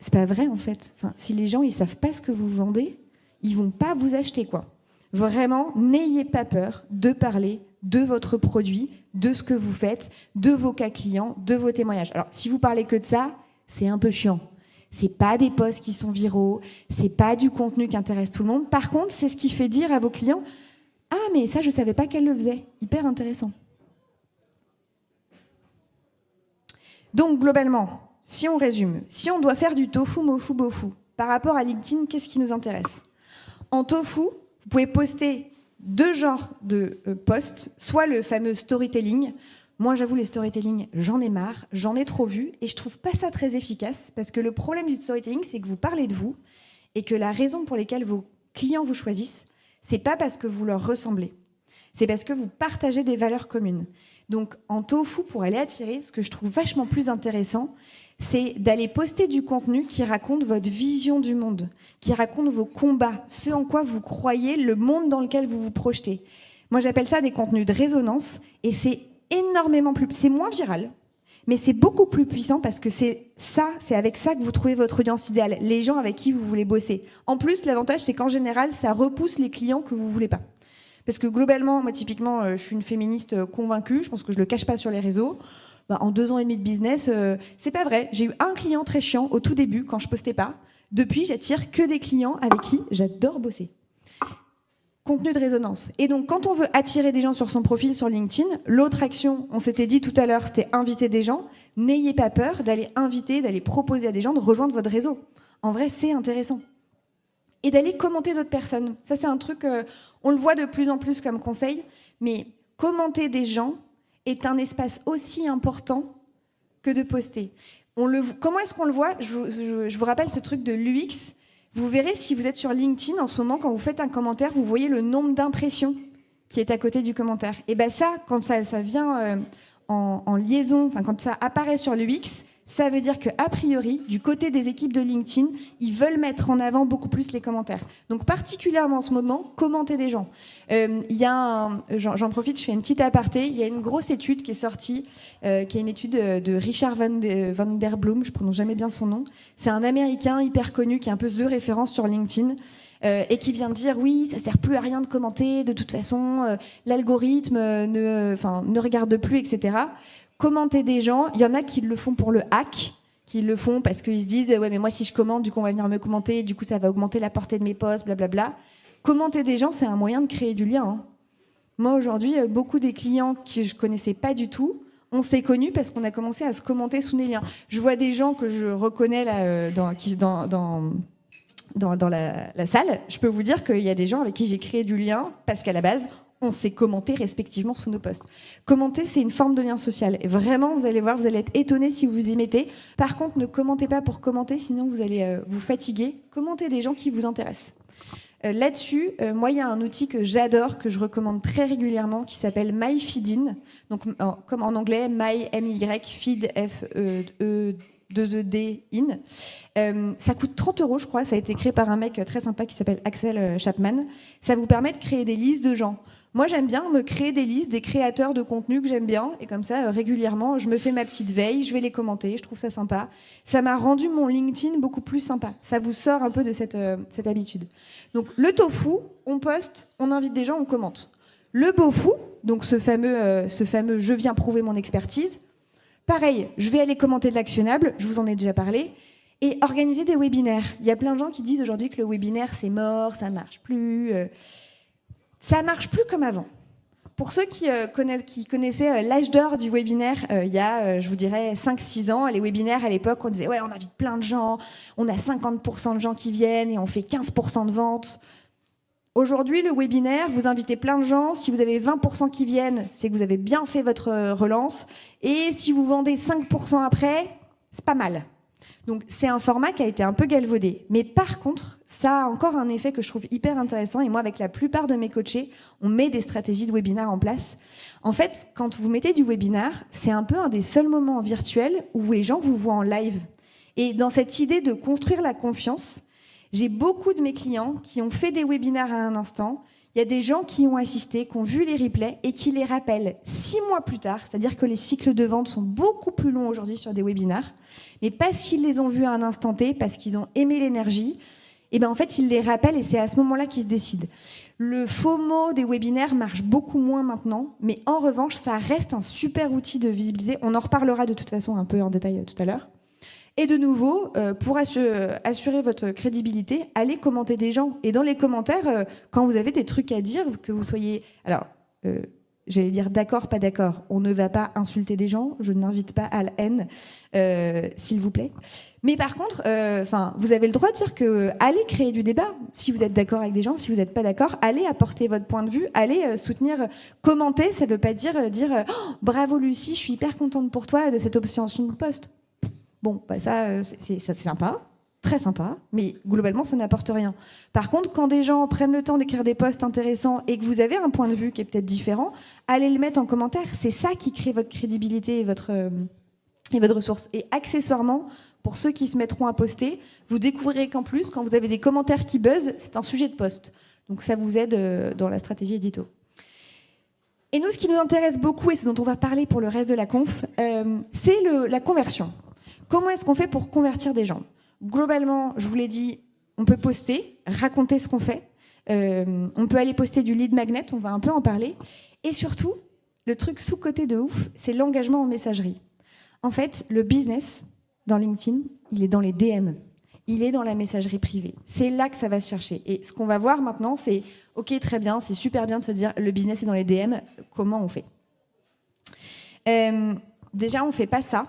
C'est pas vrai en fait. Enfin, si les gens ils savent pas ce que vous vendez, ils vont pas vous acheter quoi. Vraiment, n'ayez pas peur de parler de votre produit, de ce que vous faites, de vos cas clients, de vos témoignages. Alors, si vous parlez que de ça, c'est un peu chiant. C'est pas des posts qui sont viraux, c'est pas du contenu qui intéresse tout le monde. Par contre, c'est ce qui fait dire à vos clients « Ah, mais ça, je savais pas qu'elle le faisait. Hyper intéressant. » Donc, globalement, si on résume, si on doit faire du tofu, mofu, bofu, par rapport à LinkedIn, qu'est-ce qui nous intéresse ? En tofu, vous pouvez poster 2 genres de posts, soit le fameux storytelling, Moi, j'avoue, les storytelling, j'en ai marre, j'en ai trop vu et je trouve pas ça très efficace parce que le problème du storytelling, c'est que vous parlez de vous et que la raison pour laquelle vos clients vous choisissent, c'est pas parce que vous leur ressemblez, c'est parce que vous partagez des valeurs communes. Donc, en tofu, pour aller attirer, ce que je trouve vachement plus intéressant, c'est d'aller poster du contenu qui raconte votre vision du monde, qui raconte vos combats, ce en quoi vous croyez, le monde dans lequel vous vous projetez. Moi, j'appelle ça des contenus de résonance et c'est énormément plus... C'est moins viral, mais c'est beaucoup plus puissant parce que c'est avec ça que vous trouvez votre audience idéale, les gens avec qui vous voulez bosser. En plus, l'avantage, c'est qu'en général, ça repousse les clients que vous voulez pas. Parce que globalement, moi, typiquement, je suis une féministe convaincue, je pense que je le cache pas sur les réseaux. En 2 ans et demi de business, c'est pas vrai. J'ai eu un client très chiant au tout début, quand je postais pas. Depuis, j'attire que des clients avec qui j'adore bosser. Contenu de résonance. Et donc, quand on veut attirer des gens sur son profil sur LinkedIn, l'autre action, on s'était dit tout à l'heure, c'était inviter des gens. N'ayez pas peur d'aller inviter, d'aller proposer à des gens de rejoindre votre réseau. En vrai, c'est intéressant. Et d'aller commenter d'autres personnes. Ça, c'est un truc, on le voit de plus en plus comme conseil, mais commenter des gens est un espace aussi important que de poster. Comment est-ce qu'on le voit ? Je vous rappelle ce truc de l'UX. Vous verrez, si vous êtes sur LinkedIn en ce moment, quand vous faites un commentaire, vous voyez le nombre d'impressions qui est à côté du commentaire. Et bien ça, quand ça vient en liaison, enfin quand ça apparaît sur l'UX, ça veut dire qu'a priori, du côté des équipes de LinkedIn, ils veulent mettre en avant beaucoup plus les commentaires. Donc particulièrement en ce moment, commentez des gens. J'en profite, je fais une petite aparté. Il y a une grosse étude qui est sortie, qui est une étude de Richard van der Bloem, je ne prononce jamais bien son nom. C'est un Américain hyper connu qui est un peu the référence sur LinkedIn. Et qui vient de dire oui, ça sert plus à rien de commenter, de toute façon, l'algorithme ne regarde plus, etc. Commenter des gens, il y en a qui le font pour le hack, qui le font parce qu'ils se disent ouais mais moi si je commente, du coup on va venir me commenter, du coup ça va augmenter la portée de mes posts, blablabla. Commenter des gens, c'est un moyen de créer du lien. Hein. Moi aujourd'hui, beaucoup des clients que je connaissais pas du tout, on s'est connus parce qu'on a commencé à se commenter sous des liens. Je vois des gens que je reconnais là, dans la salle. Je peux vous dire qu'il y a des gens avec qui j'ai créé du lien parce qu'à la base, on s'est commenté respectivement sous nos posts. Commenter, c'est une forme de lien social. Et vraiment, vous allez voir, vous allez être étonnés si vous vous y mettez. Par contre, ne commentez pas pour commenter, sinon vous allez vous fatiguer. Commentez des gens qui vous intéressent. Là-dessus, moi, il y a un outil que j'adore, que je recommande très régulièrement, qui s'appelle MyFeedIn. Donc, comme en anglais, My, M-Y, Feed, F-E-2-E-D-IN. Ça coûte 30 €, je crois. Ça a été créé par un mec très sympa qui s'appelle Axel Chapman. Ça vous permet de créer des listes de gens. Moi, j'aime bien me créer des listes des créateurs de contenu que j'aime bien. Et comme ça, régulièrement, je me fais ma petite veille, je vais les commenter. Je trouve ça sympa. Ça m'a rendu mon LinkedIn beaucoup plus sympa. Ça vous sort un peu de cette habitude. Donc, le tofu, on poste, on invite des gens, on commente. Le bofu, donc ce fameux je viens prouver mon expertise. Pareil, je vais aller commenter de l'actionnable, je vous en ai déjà parlé. Et organiser des webinaires. Il y a plein de gens qui disent aujourd'hui que le webinaire, c'est mort, ça marche plus. Ça marche plus comme avant. Pour ceux qui connaissaient l'âge d'or du webinaire, il y a, je vous dirais, 5-6 ans, les webinaires à l'époque, on disait ouais, on invite plein de gens, on a 50% de gens qui viennent et on fait 15% de ventes. Aujourd'hui, le webinaire, vous invitez plein de gens. Si vous avez 20% qui viennent, c'est que vous avez bien fait votre relance. Et si vous vendez 5% après, c'est pas mal. Donc, c'est un format qui a été un peu galvaudé. Mais par contre, ça a encore un effet que je trouve hyper intéressant. Et moi, avec la plupart de mes coachés, on met des stratégies de webinaire en place. En fait, quand vous mettez du webinaire, c'est un peu un des seuls moments virtuels où les gens vous voient en live. Et dans cette idée de construire la confiance, j'ai beaucoup de mes clients qui ont fait des webinaires à un instant. Il y a des gens qui ont assisté, qui ont vu les replays et qui les rappellent 6 mois plus tard. C'est-à-dire que les cycles de vente sont beaucoup plus longs aujourd'hui sur des webinaires. Mais parce qu'ils les ont vus à un instant T, parce qu'ils ont aimé l'énergie, et ben en fait, ils les rappellent et c'est à ce moment-là qu'ils se décident. Le FOMO des webinaires marche beaucoup moins maintenant, mais en revanche, ça reste un super outil de visibilité. On en reparlera de toute façon un peu en détail tout à l'heure. Et de nouveau, pour assurer votre crédibilité, allez commenter des gens. Et dans les commentaires, quand vous avez des trucs à dire, que vous soyez... Alors, j'allais dire d'accord, pas d'accord. On ne va pas insulter des gens. Je n'invite pas à la haine, s'il vous plaît. Mais par contre, vous avez le droit de dire que allez créer du débat. Si vous êtes d'accord avec des gens, si vous n'êtes pas d'accord, allez apporter votre point de vue, allez soutenir, commenter. Ça ne veut pas dire oh, bravo Lucie, je suis hyper contente pour toi de cette obtention de poste. Bon, ça, c'est sympa. Très sympa, mais globalement, ça n'apporte rien. Par contre, quand des gens prennent le temps d'écrire des posts intéressants et que vous avez un point de vue qui est peut-être différent, allez le mettre en commentaire. C'est ça qui crée votre crédibilité et votre ressource. Et accessoirement, pour ceux qui se mettront à poster, vous découvrirez qu'en plus, quand vous avez des commentaires qui buzzent, c'est un sujet de post. Donc ça vous aide dans la stratégie édito. Et nous, ce qui nous intéresse beaucoup et ce dont on va parler pour le reste de la conf, c'est la conversion. Comment est-ce qu'on fait pour convertir des gens ? Globalement, je vous l'ai dit, on peut poster, raconter ce qu'on fait. On peut aller poster du lead magnet, on va un peu en parler. Et surtout, le truc sous-coté de ouf, c'est l'engagement en messagerie. En fait, le business, dans LinkedIn, il est dans les DM. Il est dans la messagerie privée. C'est là que ça va se chercher. Et ce qu'on va voir maintenant, c'est « Ok, très bien, c'est super bien de se dire le business est dans les DM, comment on fait ?» Déjà, on ne fait pas ça.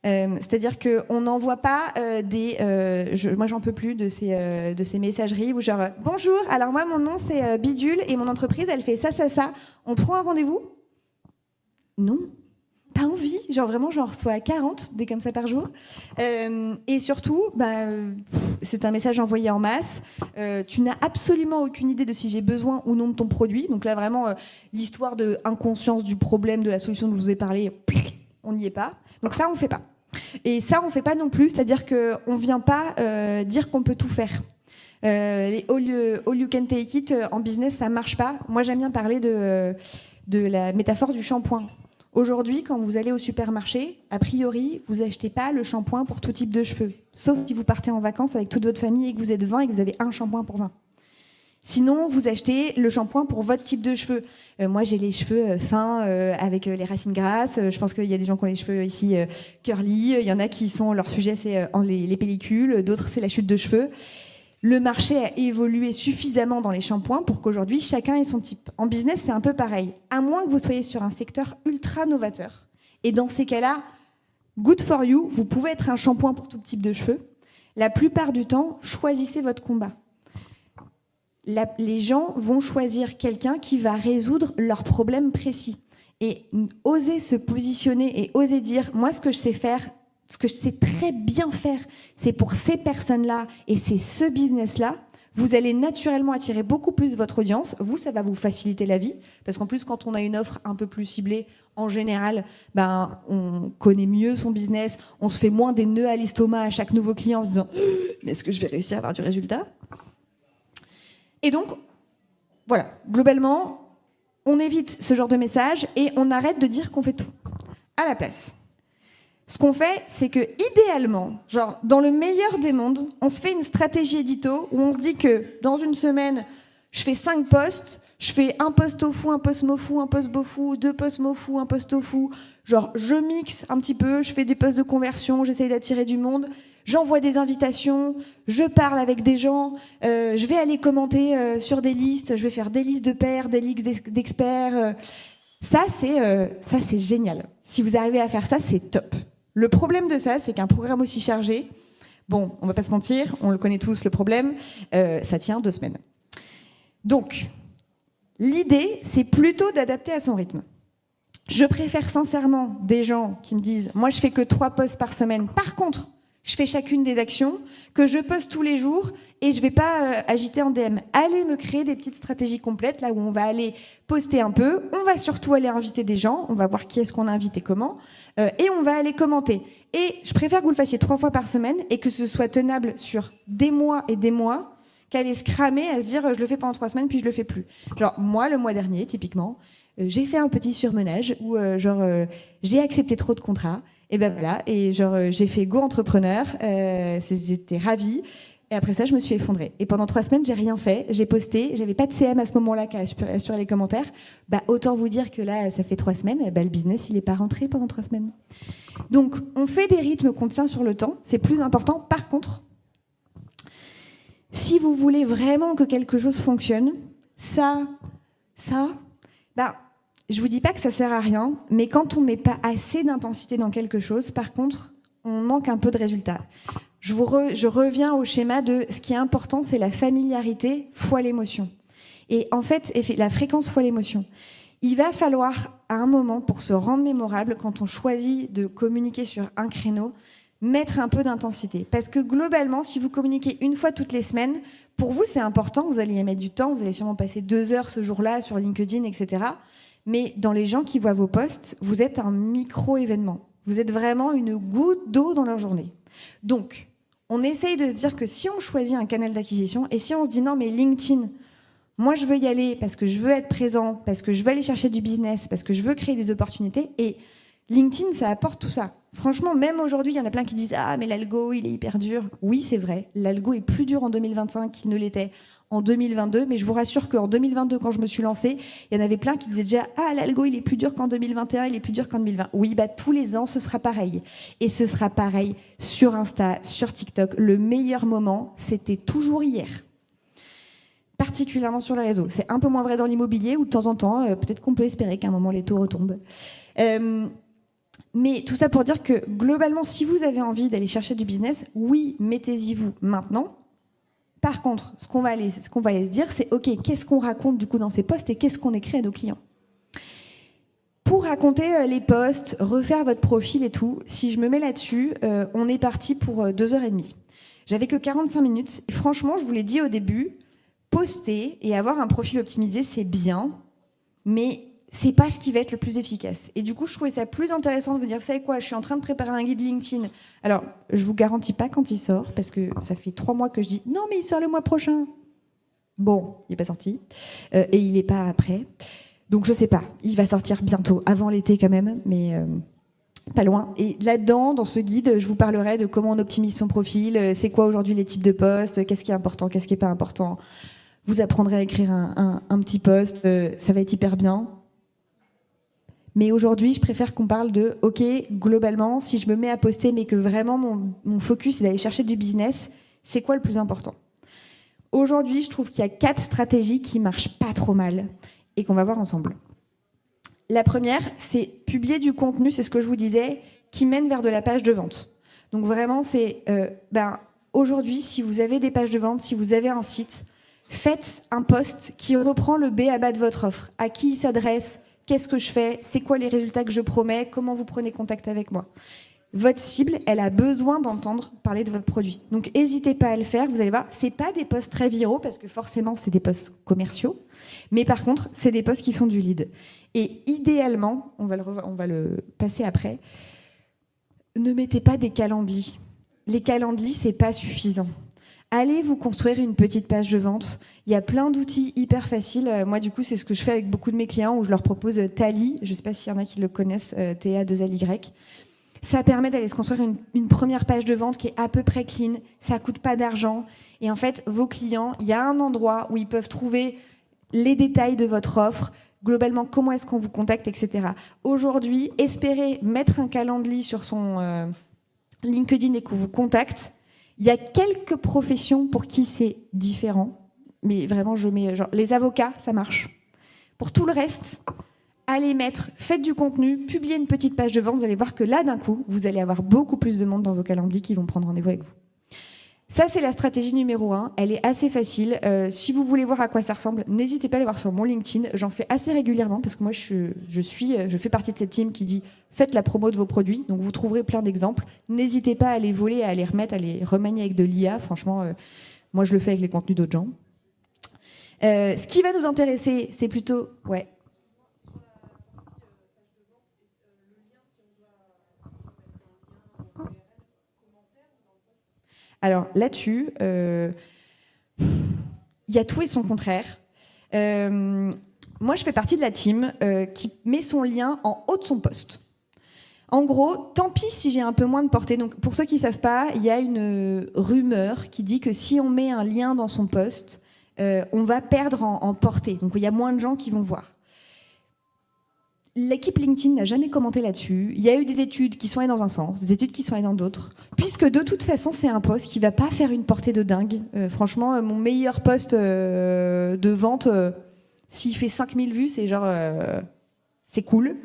C'est-à-dire qu'on n'envoie pas moi j'en peux plus de ces messageries où genre bonjour, alors moi mon nom c'est Bidule et mon entreprise elle fait ça, on prend un rendez-vous ? Non, pas envie, genre vraiment j'en reçois 40 des comme ça par jour et surtout c'est un message envoyé en masse, tu n'as absolument aucune idée de si j'ai besoin ou non de ton produit, donc là vraiment l'histoire de inconscience du problème, de la solution dont je vous ai parlé, on n'y est pas, donc ça on fait pas. Et ça, on ne fait pas non plus, c'est-à-dire qu'on ne vient pas dire qu'on peut tout faire. Les all you can take it en business, ça ne marche pas. Moi, j'aime bien parler de la métaphore du shampoing. Aujourd'hui, quand vous allez au supermarché, a priori, vous n'achetez pas le shampoing pour tout type de cheveux. Sauf si vous partez en vacances avec toute votre famille et que vous êtes 20 et que vous avez un shampoing pour 20. Sinon, vous achetez le shampoing pour votre type de cheveux. Moi, j'ai les cheveux fins avec les racines grasses. Je pense qu'il y a des gens qui ont les cheveux ici curly. Il y en a qui sont, leur sujet, c'est les pellicules. D'autres, c'est la chute de cheveux. Le marché a évolué suffisamment dans les shampoings pour qu'aujourd'hui, chacun ait son type. En business, c'est un peu pareil. À moins que vous soyez sur un secteur ultra novateur. Et dans ces cas-là, good for you, vous pouvez être un shampoing pour tout type de cheveux. La plupart du temps, choisissez votre combat. Les gens vont choisir quelqu'un qui va résoudre leurs problèmes précis. Et oser se positionner et oser dire, moi, ce que je sais faire, ce que je sais très bien faire, c'est pour ces personnes-là et c'est ce business-là, vous allez naturellement attirer beaucoup plus votre audience. Vous, ça va vous faciliter la vie. Parce qu'en plus, quand on a une offre un peu plus ciblée, en général, on connaît mieux son business, on se fait moins des nœuds à l'estomac à chaque nouveau client en se disant « Mais est-ce que je vais réussir à avoir du résultat ?» Et donc, voilà, globalement, on évite ce genre de message et on arrête de dire qu'on fait tout. À la place, ce qu'on fait, c'est que idéalement, genre dans le meilleur des mondes, on se fait une stratégie édito où on se dit que dans une semaine, je fais 5 posts, je fais un post tofu, un post mofu, un post bofu, 2 posts mofu, un post tofu. Genre, je mixe un petit peu, je fais des posts de conversion, j'essaye d'attirer du monde. J'envoie des invitations, je parle avec des gens, je vais aller commenter sur des listes, je vais faire des listes de pairs, des listes d'experts. Ça, c'est génial. Si vous arrivez à faire ça, c'est top. Le problème de ça, c'est qu'un programme aussi chargé, bon, on va pas se mentir, on le connaît tous, le problème, ça tient 2 semaines. Donc, l'idée, c'est plutôt d'adapter à son rythme. Je préfère sincèrement des gens qui me disent « Moi, je fais que 3 posts par semaine. Par contre, je fais chacune des actions, que je poste tous les jours et je ne vais pas agiter en DM. Allez me créer des petites stratégies complètes, là où on va aller poster un peu. On va surtout aller inviter des gens. On va voir qui est-ce qu'on invite et comment. Et on va aller commenter. Et je préfère que vous le fassiez 3 fois par semaine et que ce soit tenable sur des mois et des mois qu'aller se cramer à se dire je le fais pendant 3 semaines puis je le fais plus. Genre moi, le mois dernier, typiquement, j'ai fait un petit surmenage où j'ai accepté trop de contrats. Et ben voilà, et j'ai fait Go Entrepreneur, j'étais ravie. Et après ça, je me suis effondrée. Et pendant 3 semaines, j'ai rien fait. J'ai posté. J'avais pas de CM à ce moment-là qui assurait les commentaires. Autant vous dire que là, ça fait 3 semaines. Le business, il est pas rentré pendant 3 semaines. Donc, on fait des rythmes qu'on tient sur le temps. C'est plus important. Par contre, si vous voulez vraiment que quelque chose fonctionne, Je vous dis pas que ça sert à rien, mais quand on met pas assez d'intensité dans quelque chose, par contre, on manque un peu de résultat. Je reviens au schéma de ce qui est important, c'est la familiarité fois l'émotion. Et en fait, la fréquence fois l'émotion. Il va falloir, à un moment, pour se rendre mémorable, quand on choisit de communiquer sur un créneau, mettre un peu d'intensité. Parce que globalement, si vous communiquez une fois toutes les semaines, pour vous, c'est important, vous allez y mettre du temps, vous allez sûrement passer 2 heures ce jour-là sur LinkedIn, etc. Mais dans les gens qui voient vos posts, vous êtes un micro-événement. Vous êtes vraiment une goutte d'eau dans leur journée. Donc, on essaye de se dire que si on choisit un canal d'acquisition, et si on se dit non, mais LinkedIn, moi je veux y aller parce que je veux être présent, parce que je veux aller chercher du business, parce que je veux créer des opportunités, et LinkedIn, ça apporte tout ça. Franchement, même aujourd'hui, il y en a plein qui disent « Ah, mais l'algo, il est hyper dur ». Oui, c'est vrai, l'algo est plus dur en 2025 qu'il ne l'était en 2022, mais je vous rassure qu'en 2022, quand je me suis lancée, il y en avait plein qui disaient déjà « Ah, l'algo, il est plus dur qu'en 2021, il est plus dur qu'en 2020 ». Oui, bah tous les ans, ce sera pareil. Et ce sera pareil sur Insta, sur TikTok. Le meilleur moment, c'était toujours hier. Particulièrement sur les réseaux. C'est un peu moins vrai dans l'immobilier, où de temps en temps, peut-être qu'on peut espérer qu'à un moment, les taux retombent. Mais tout ça pour dire que globalement, si vous avez envie d'aller chercher du business, oui, mettez-y vous maintenant. Par contre, ce qu'on va aller se dire, c'est OK, qu'est-ce qu'on raconte du coup dans ces posts et qu'est-ce qu'on écrit à nos clients ? Pour raconter les posts, refaire votre profil et tout, si je me mets là-dessus, on est parti pour 2h30. J'avais que 45 minutes. Et franchement, je vous l'ai dit au début, poster et avoir un profil optimisé, c'est bien, mais c'est pas ce qui va être le plus efficace. Et du coup, je trouvais ça plus intéressant de vous dire, vous savez quoi, je suis en train de préparer un guide LinkedIn. Alors, je vous garantis pas quand il sort, parce que ça fait 3 mois que je dis, non, mais il sort le mois prochain. Bon, il est pas sorti. Et il est pas après. Donc, je sais pas. Il va sortir bientôt, avant l'été quand même, mais pas loin. Et là-dedans, dans ce guide, je vous parlerai de comment on optimise son profil, c'est quoi aujourd'hui les types de posts, qu'est-ce qui est important, qu'est-ce qui est pas important. Vous apprendrez à écrire un petit post, ça va être hyper bien. Mais aujourd'hui, je préfère qu'on parle de, OK, globalement, si je me mets à poster, mais que vraiment mon focus est d'aller chercher du business, c'est quoi le plus important ? Aujourd'hui, je trouve qu'il y a 4 stratégies qui marchent pas trop mal et qu'on va voir ensemble. La première, c'est publier du contenu, c'est ce que je vous disais, qui mène vers de la page de vente. Donc vraiment, c'est, aujourd'hui, si vous avez des pages de vente, si vous avez un site, faites un post qui reprend le B à bas de votre offre. À qui il s'adresse ? Qu'est-ce que je fais ? C'est quoi les résultats que je promets ? Comment vous prenez contact avec moi ? Votre cible, elle a besoin d'entendre parler de votre produit. Donc, n'hésitez pas à le faire. Vous allez voir, c'est pas des posts très viraux parce que forcément, c'est des posts commerciaux. Mais par contre, c'est des posts qui font du lead. Et idéalement, on va le passer après, ne mettez pas des calendriers. Les calendriers, c'est pas suffisant. Allez vous construire une petite page de vente. Il y a plein d'outils hyper faciles. Moi, du coup, c'est ce que je fais avec beaucoup de mes clients où je leur propose Tally. Je ne sais pas s'il y en a qui le connaissent, T-A-2-L-Y. Ça permet d'aller se construire une première page de vente qui est à peu près clean. Ça ne coûte pas d'argent. Et en fait, vos clients, il y a un endroit où ils peuvent trouver les détails de votre offre, globalement, comment est-ce qu'on vous contacte, etc. Aujourd'hui, espérez mettre un calendrier sur son LinkedIn et qu'on vous contacte. Il y a quelques professions pour qui c'est différent. Mais vraiment, je mets genre les avocats, ça marche. Pour tout le reste, allez faites du contenu, publiez une petite page de vente, vous allez voir que là, d'un coup, vous allez avoir beaucoup plus de monde dans vos calendriers qui vont prendre rendez-vous avec vous. Ça, c'est la stratégie numéro 1. Elle est assez facile. Si vous voulez voir à quoi ça ressemble, n'hésitez pas à aller voir sur mon LinkedIn. J'en fais assez régulièrement parce que moi, je fais partie de cette team qui dit faites la promo de vos produits. Donc, vous trouverez plein d'exemples. N'hésitez pas à les voler, à les remettre, à les remanier avec de l'IA. Franchement, moi, je le fais avec les contenus d'autres gens. Ce qui va nous intéresser, c'est plutôt... Ouais. Alors là-dessus, il y a tout et son contraire. Moi, je fais partie de la team qui met son lien en haut de son post. En gros, tant pis si j'ai un peu moins de portée. Donc, pour ceux qui ne savent pas, il y a une rumeur qui dit que si on met un lien dans son post, on va perdre en portée. Donc, il y a moins de gens qui vont voir. L'équipe LinkedIn n'a jamais commenté là-dessus. Il y a eu des études qui sont allées dans un sens, des études qui sont allées dans d'autres. Puisque de toute façon, c'est un post qui ne va pas faire une portée de dingue. Franchement, mon meilleur post de vente, s'il fait 5000 vues, c'est genre... c'est cool.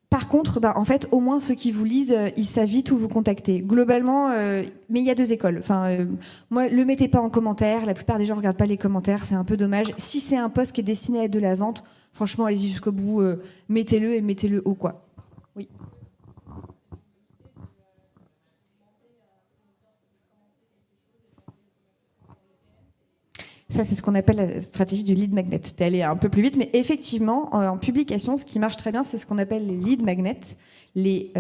Par contre, en fait, au moins ceux qui vous lisent, ils savent vite où vous contacter. Globalement, mais il y a deux écoles. Moi, le mettez pas en commentaire. La plupart des gens regardent pas les commentaires, c'est un peu dommage. Si c'est un post qui est destiné à être de la vente, franchement, allez-y jusqu'au bout, mettez-le et mettez-le haut, quoi. Oui. Ça, c'est ce qu'on appelle la stratégie du lead magnet. C'était aller un peu plus vite, mais effectivement, en publication, ce qui marche très bien, c'est ce qu'on appelle les lead magnets, les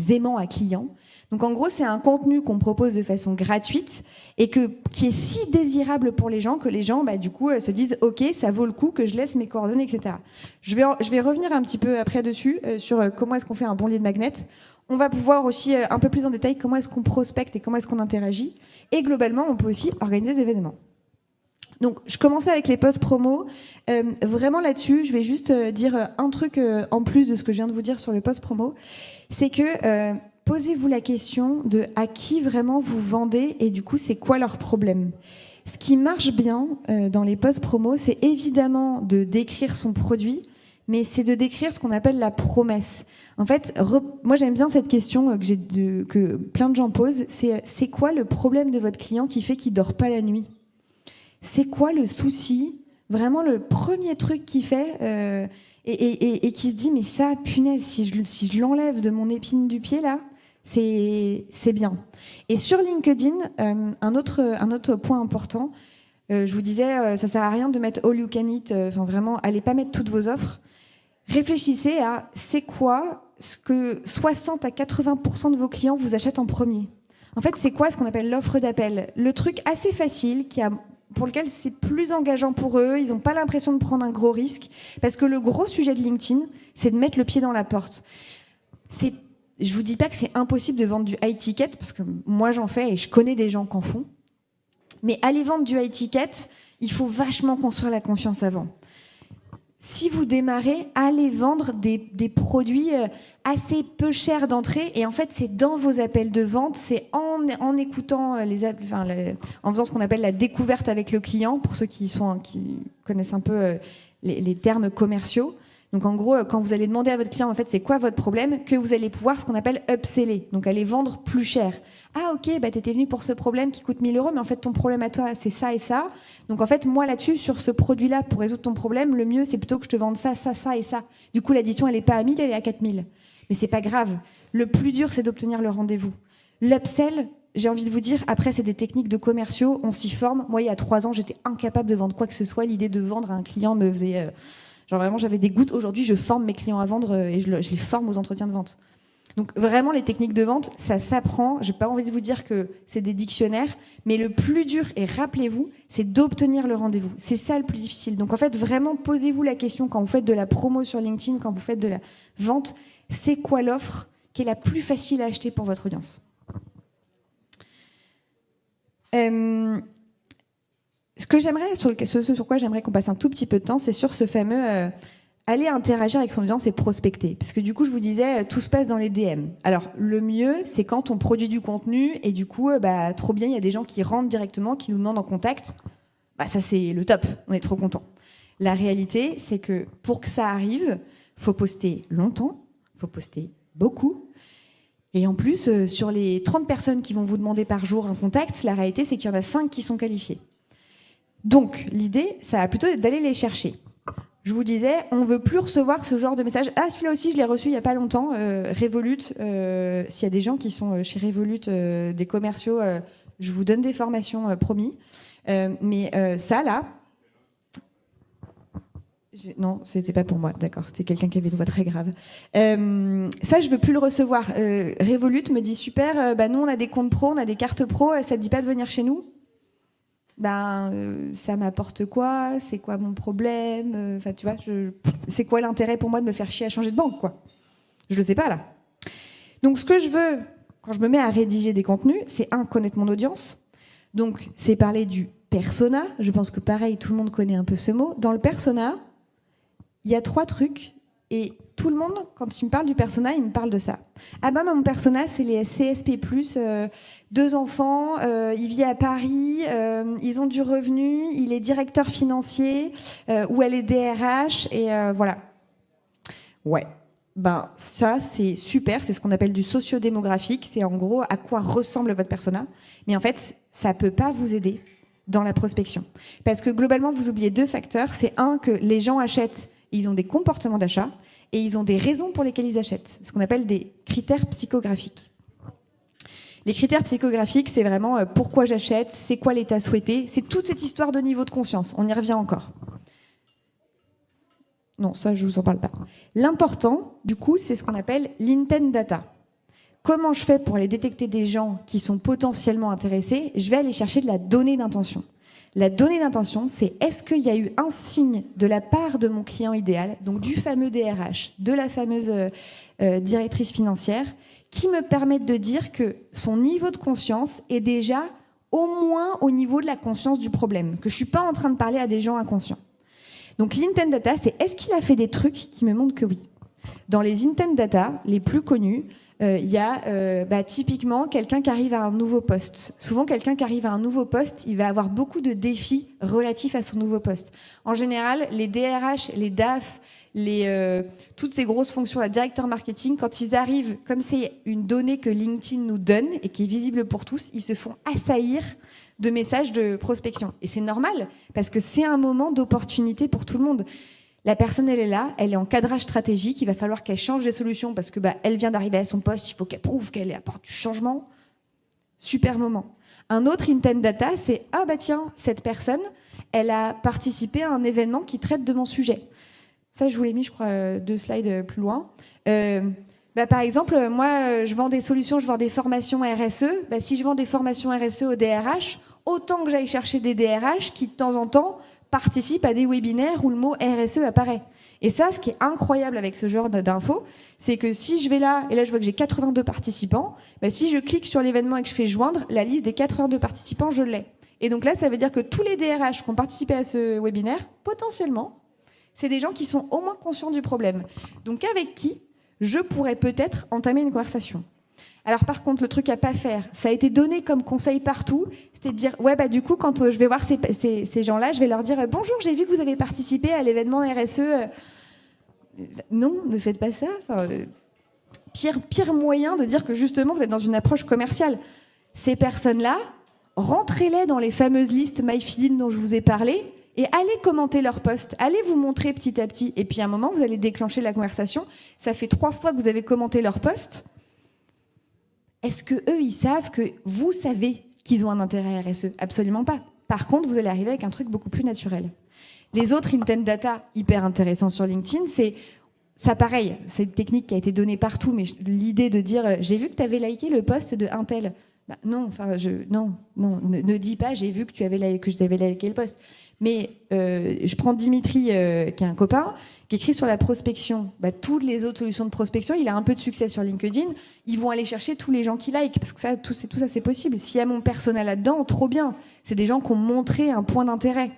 aimants à clients. Donc, en gros, c'est un contenu qu'on propose de façon gratuite et qui est si désirable pour les gens que les gens, du coup, se disent « Ok, ça vaut le coup que je laisse mes coordonnées, etc. » Je vais revenir un petit peu après dessus sur comment est-ce qu'on fait un bon lead magnet. On va pouvoir aussi un peu plus en détail comment est-ce qu'on prospecte et comment est-ce qu'on interagit. Et globalement, on peut aussi organiser des événements. Donc, je commençais avec les posts promo. Vraiment là-dessus, je vais juste dire un truc en plus de ce que je viens de vous dire sur le post promo. C'est que posez-vous la question de à qui vraiment vous vendez et du coup, c'est quoi leur problème. Ce qui marche bien dans les posts promo, c'est évidemment de décrire son produit, mais c'est de décrire ce qu'on appelle la promesse. En fait, moi j'aime bien cette question que plein de gens posent, c'est quoi le problème de votre client qui fait qu'il dort pas la nuit ? C'est quoi le souci ? Vraiment le premier truc qu'il fait et qui se dit mais ça, punaise, si je l'enlève de mon épine du pied là, c'est bien. Et sur LinkedIn, un autre point important, je vous disais, ça sert à rien de mettre all you can eat, vraiment, allez pas mettre toutes vos offres. Réfléchissez à c'est quoi ce que 60 à 80% de vos clients vous achètent en premier. En fait, c'est quoi ce qu'on appelle l'offre d'appel ? Le truc assez facile pour lequel c'est plus engageant pour eux, ils n'ont pas l'impression de prendre un gros risque, parce que le gros sujet de LinkedIn, c'est de mettre le pied dans la porte. Je vous dis pas que c'est impossible de vendre du high ticket, parce que moi j'en fais et je connais des gens qui en font, mais aller vendre du high ticket, il faut vachement construire la confiance avant. Si vous démarrez, allez vendre des produits assez peu chers d'entrée, et en fait c'est dans vos appels de vente, c'est en écoutant en faisant ce qu'on appelle la découverte avec le client, pour ceux qui connaissent un peu les termes commerciaux. Donc en gros, quand vous allez demander à votre client en fait c'est quoi votre problème, que vous allez pouvoir ce qu'on appelle upseller, donc aller vendre plus cher. Ah ok, t'étais venu pour ce problème qui coûte 1 000 €, mais en fait ton problème à toi c'est ça et ça. Donc en fait moi là-dessus, sur ce produit-là, pour résoudre ton problème, le mieux c'est plutôt que je te vende ça, ça, ça et ça. Du coup l'addition elle est pas à 1 000, elle est à 4 000. Mais c'est pas grave. Le plus dur c'est d'obtenir le rendez-vous. L'upsell, j'ai envie de vous dire, après c'est des techniques de commerciaux, on s'y forme. Moi il y a 3 ans j'étais incapable de vendre quoi que ce soit. L'idée de vendre à un client me faisait... vraiment j'avais des gouttes. Aujourd'hui je forme mes clients à vendre et je les forme aux entretiens de vente. Donc vraiment, les techniques de vente, ça s'apprend. J'ai pas envie de vous dire que c'est des dictionnaires, mais le plus dur, et rappelez-vous, c'est d'obtenir le rendez-vous. C'est ça le plus difficile. Donc en fait, vraiment, posez-vous la question quand vous faites de la promo sur LinkedIn, quand vous faites de la vente, c'est quoi l'offre qui est la plus facile à acheter pour votre audience ? Ce sur quoi j'aimerais qu'on passe un tout petit peu de temps, c'est sur ce fameux... aller interagir avec son audience et prospecter. Parce que du coup, je vous disais, tout se passe dans les DM. Alors, le mieux, c'est quand on produit du contenu et du coup, trop bien, il y a des gens qui rentrent directement, qui nous demandent en contact. Ça, c'est le top. On est trop content. La réalité, c'est que pour que ça arrive, faut poster longtemps, faut poster beaucoup. Et en plus, sur les 30 personnes qui vont vous demander par jour un contact, la réalité, c'est qu'il y en a 5 qui sont qualifiés. Donc, l'idée, ça va plutôt être d'aller les chercher. Je vous disais, on ne veut plus recevoir ce genre de message. Ah, celui-là aussi, je l'ai reçu il n'y a pas longtemps. Revolut, s'il y a des gens qui sont chez Revolut, des commerciaux, je vous donne des formations, promis. Mais ça, là... Non, c'était pas pour moi, d'accord. C'était quelqu'un qui avait une voix très grave. Ça, je ne veux plus le recevoir. Revolut me dit, super, nous, on a des comptes pro, on a des cartes pro, ça ne te dit pas de venir chez nous ? Ça m'apporte quoi ? C'est quoi mon problème ? Tu vois, c'est quoi l'intérêt pour moi de me faire chier à changer de banque, quoi ? Je le sais pas, là. Donc, ce que je veux, quand je me mets à rédiger des contenus, c'est connaître mon audience. Donc, c'est parler du persona. Je pense que, pareil, tout le monde connaît un peu ce mot. Dans le persona, il y a 3 trucs. Et tout le monde, quand il me parle du persona, il me parle de ça. Ah ben, mon persona, c'est les CSP+, 2 enfants, il vit à Paris, ils ont du revenu, il est directeur financier, ou elle est DRH, et voilà. Ouais. Ben, ça, c'est super, c'est ce qu'on appelle du sociodémographique, c'est en gros à quoi ressemble votre persona. Mais en fait, ça peut pas vous aider dans la prospection. Parce que globalement, vous oubliez 2 facteurs. C'est un, que les gens achètent, ils ont des comportements d'achat, et ils ont des raisons pour lesquelles ils achètent. Ce qu'on appelle des critères psychographiques. Les critères psychographiques, c'est vraiment pourquoi j'achète, c'est quoi l'état souhaité, c'est toute cette histoire de niveau de conscience. On y revient encore. Non, ça, je ne vous en parle pas. L'important, du coup, c'est ce qu'on appelle l'intent data. Comment je fais pour aller détecter des gens qui sont potentiellement intéressés? Je vais aller chercher de la donnée d'intention. La donnée d'intention, c'est est-ce qu'il y a eu un signe de la part de mon client idéal, donc du fameux DRH, de la fameuse directrice financière, qui me permettent de dire que son niveau de conscience est déjà au moins au niveau de la conscience du problème, que je ne suis pas en train de parler à des gens inconscients. Donc l'intent data, c'est est-ce qu'il a fait des trucs qui me montrent que oui. Dans les intent data les plus connus, il y a typiquement quelqu'un qui arrive à un nouveau poste. Souvent, quelqu'un qui arrive à un nouveau poste, il va avoir beaucoup de défis relatifs à son nouveau poste. En général, les DRH, les DAF, toutes ces grosses fonctions, la directeur marketing, quand ils arrivent, comme c'est une donnée que LinkedIn nous donne et qui est visible pour tous, ils se font assaillir de messages de prospection. Et c'est normal, parce que c'est un moment d'opportunité pour tout le monde. La personne, elle est là, elle est en cadrage stratégique, il va falloir qu'elle change les solutions parce que elle vient d'arriver à son poste, il faut qu'elle prouve qu'elle apporte du changement. Super moment. Un autre intent data, c'est « Ah bah tiens, cette personne, elle a participé à un événement qui traite de mon sujet. » Ça, je vous l'ai mis, je crois, 2 slides plus loin. Par exemple, moi, je vends des solutions, je vends des formations RSE. Si je vends des formations RSE au DRH, autant que j'aille chercher des DRH qui, de temps en temps, participent à des webinaires où le mot RSE apparaît. Et ça, ce qui est incroyable avec ce genre d'infos, c'est que si je vais là, et là je vois que j'ai 82 participants, si je clique sur l'événement et que je fais joindre, la liste des 82 participants, je l'ai. Et donc là, ça veut dire que tous les DRH qui ont participé à ce webinaire, potentiellement, c'est des gens qui sont au moins conscients du problème. Donc avec qui je pourrais peut-être entamer une conversation. Alors par contre, le truc à pas faire, ça a été donné comme conseil partout, c'était de dire, du coup, quand je vais voir ces gens-là, je vais leur dire, bonjour, j'ai vu que vous avez participé à l'événement RSE. Non, ne faites pas ça. Pire moyen de dire que justement, vous êtes dans une approche commerciale. Ces personnes-là, rentrez-les dans les fameuses listes MyFeedIn dont je vous ai parlé et allez commenter leur post, allez vous montrer petit à petit. Et puis à un moment, vous allez déclencher la conversation. Ça fait 3 fois que vous avez commenté leur post. Est-ce que eux, ils savent que vous savez qu'ils ont un intérêt RSE? Absolument pas. Par contre, vous allez arriver avec un truc beaucoup plus naturel. Les autres intent data hyper intéressants sur LinkedIn, c'est ça pareil, c'est une technique qui a été donnée partout, mais l'idée de dire j'ai vu que tu avais liké le post de un tel. Non, ne dis pas j'ai vu que tu avais liké le post. Mais je prends Dimitri, qui est un copain, qui écrit sur la prospection. Toutes les autres solutions de prospection, il a un peu de succès sur LinkedIn, ils vont aller chercher tous les gens qui like, parce que tout ça c'est possible. S'il y a mon persona là-dedans, trop bien. C'est des gens qui ont montré un point d'intérêt.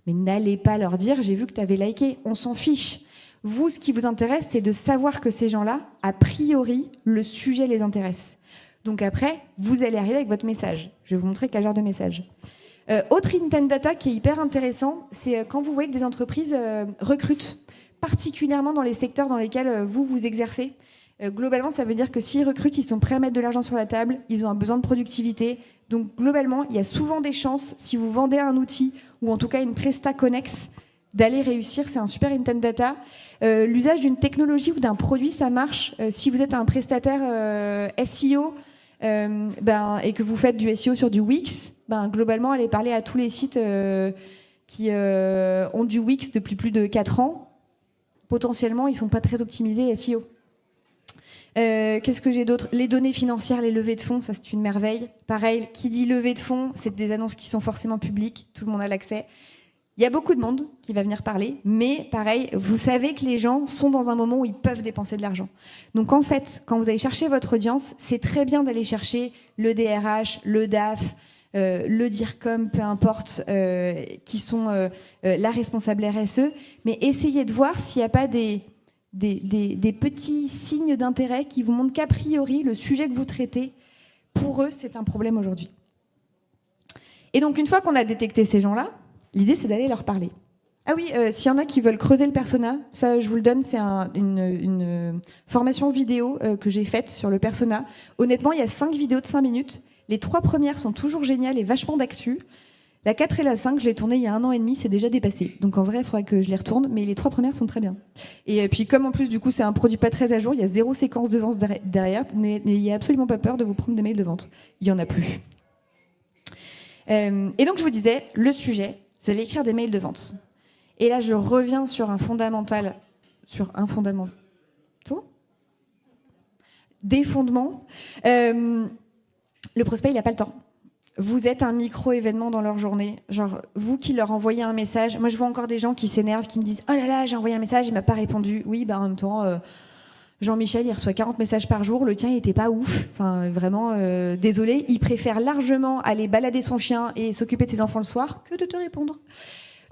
Mais n'allez pas leur dire j'ai vu que tu avais liké, on s'en fiche. Vous, ce qui vous intéresse, c'est de savoir que ces gens-là, a priori, le sujet les intéresse. Donc après, vous allez arriver avec votre message. Je vais vous montrer quel genre de message. Autre intent data qui est hyper intéressant, c'est quand vous voyez que des entreprises recrutent, particulièrement dans les secteurs dans lesquels vous exercez. Globalement, ça veut dire que s'ils recrutent, ils sont prêts à mettre de l'argent sur la table, ils ont un besoin de productivité. Donc globalement, il y a souvent des chances, si vous vendez un outil ou en tout cas une presta connexe, d'aller réussir. C'est un super intent data. L'usage d'une technologie ou d'un produit, ça marche. Si vous êtes un prestataire SEO et que vous faites du SEO sur du Wix, globalement, allez parler à tous les sites qui ont du Wix depuis plus de 4 ans. Potentiellement, ils ne sont pas très optimisés SEO. Qu'est-ce que j'ai d'autre? Les données financières, les levées de fonds, ça c'est une merveille. Pareil, qui dit levée de fonds, c'est des annonces qui sont forcément publiques, tout le monde a l'accès. Il y a beaucoup de monde qui va venir parler, mais pareil, vous savez que les gens sont dans un moment où ils peuvent dépenser de l'argent. Donc en fait, quand vous allez chercher votre audience, c'est très bien d'aller chercher le DRH, le DAF, le DIRCOM, peu importe, qui sont la responsable RSE, mais essayez de voir s'il n'y a pas des des petits signes d'intérêt qui vous montrent qu'a priori, le sujet que vous traitez, pour eux, c'est un problème aujourd'hui. Et donc, une fois qu'on a détecté ces gens-là, l'idée, c'est d'aller leur parler. Ah oui, s'il y en a qui veulent creuser le persona, ça, je vous le donne, c'est une formation vidéo que j'ai faite sur le persona. Honnêtement, il y a 5 vidéos de 5 minutes. Les 3 premières sont toujours géniales et vachement d'actu. La 4 et la 5, je l'ai tournée il y a 1 an et demi, c'est déjà dépassé. Donc en vrai, il faudrait que je les retourne, mais les 3 premières sont très bien. Et puis comme en plus, du coup, c'est un produit pas très à jour, il y a 0 séquence de vente derrière, n'ayez absolument pas peur de vous prendre des mails de vente. Il n'y en a plus. Et donc je vous disais, le sujet, c'est d'aller écrire des mails de vente. Et là, je reviens sur un fondamental, des fondements. Le prospect, il n'a pas le temps. Vous êtes un micro-événement dans leur journée. Genre, vous qui leur envoyez un message. Moi, je vois encore des gens qui s'énervent, qui me disent « Oh là là, j'ai envoyé un message, il m'a pas répondu. » Oui, en même temps, Jean-Michel, il reçoit 40 messages par jour. Le tien, il était pas ouf. Enfin, vraiment, désolé. Il préfère largement aller balader son chien et s'occuper de ses enfants le soir que de te répondre.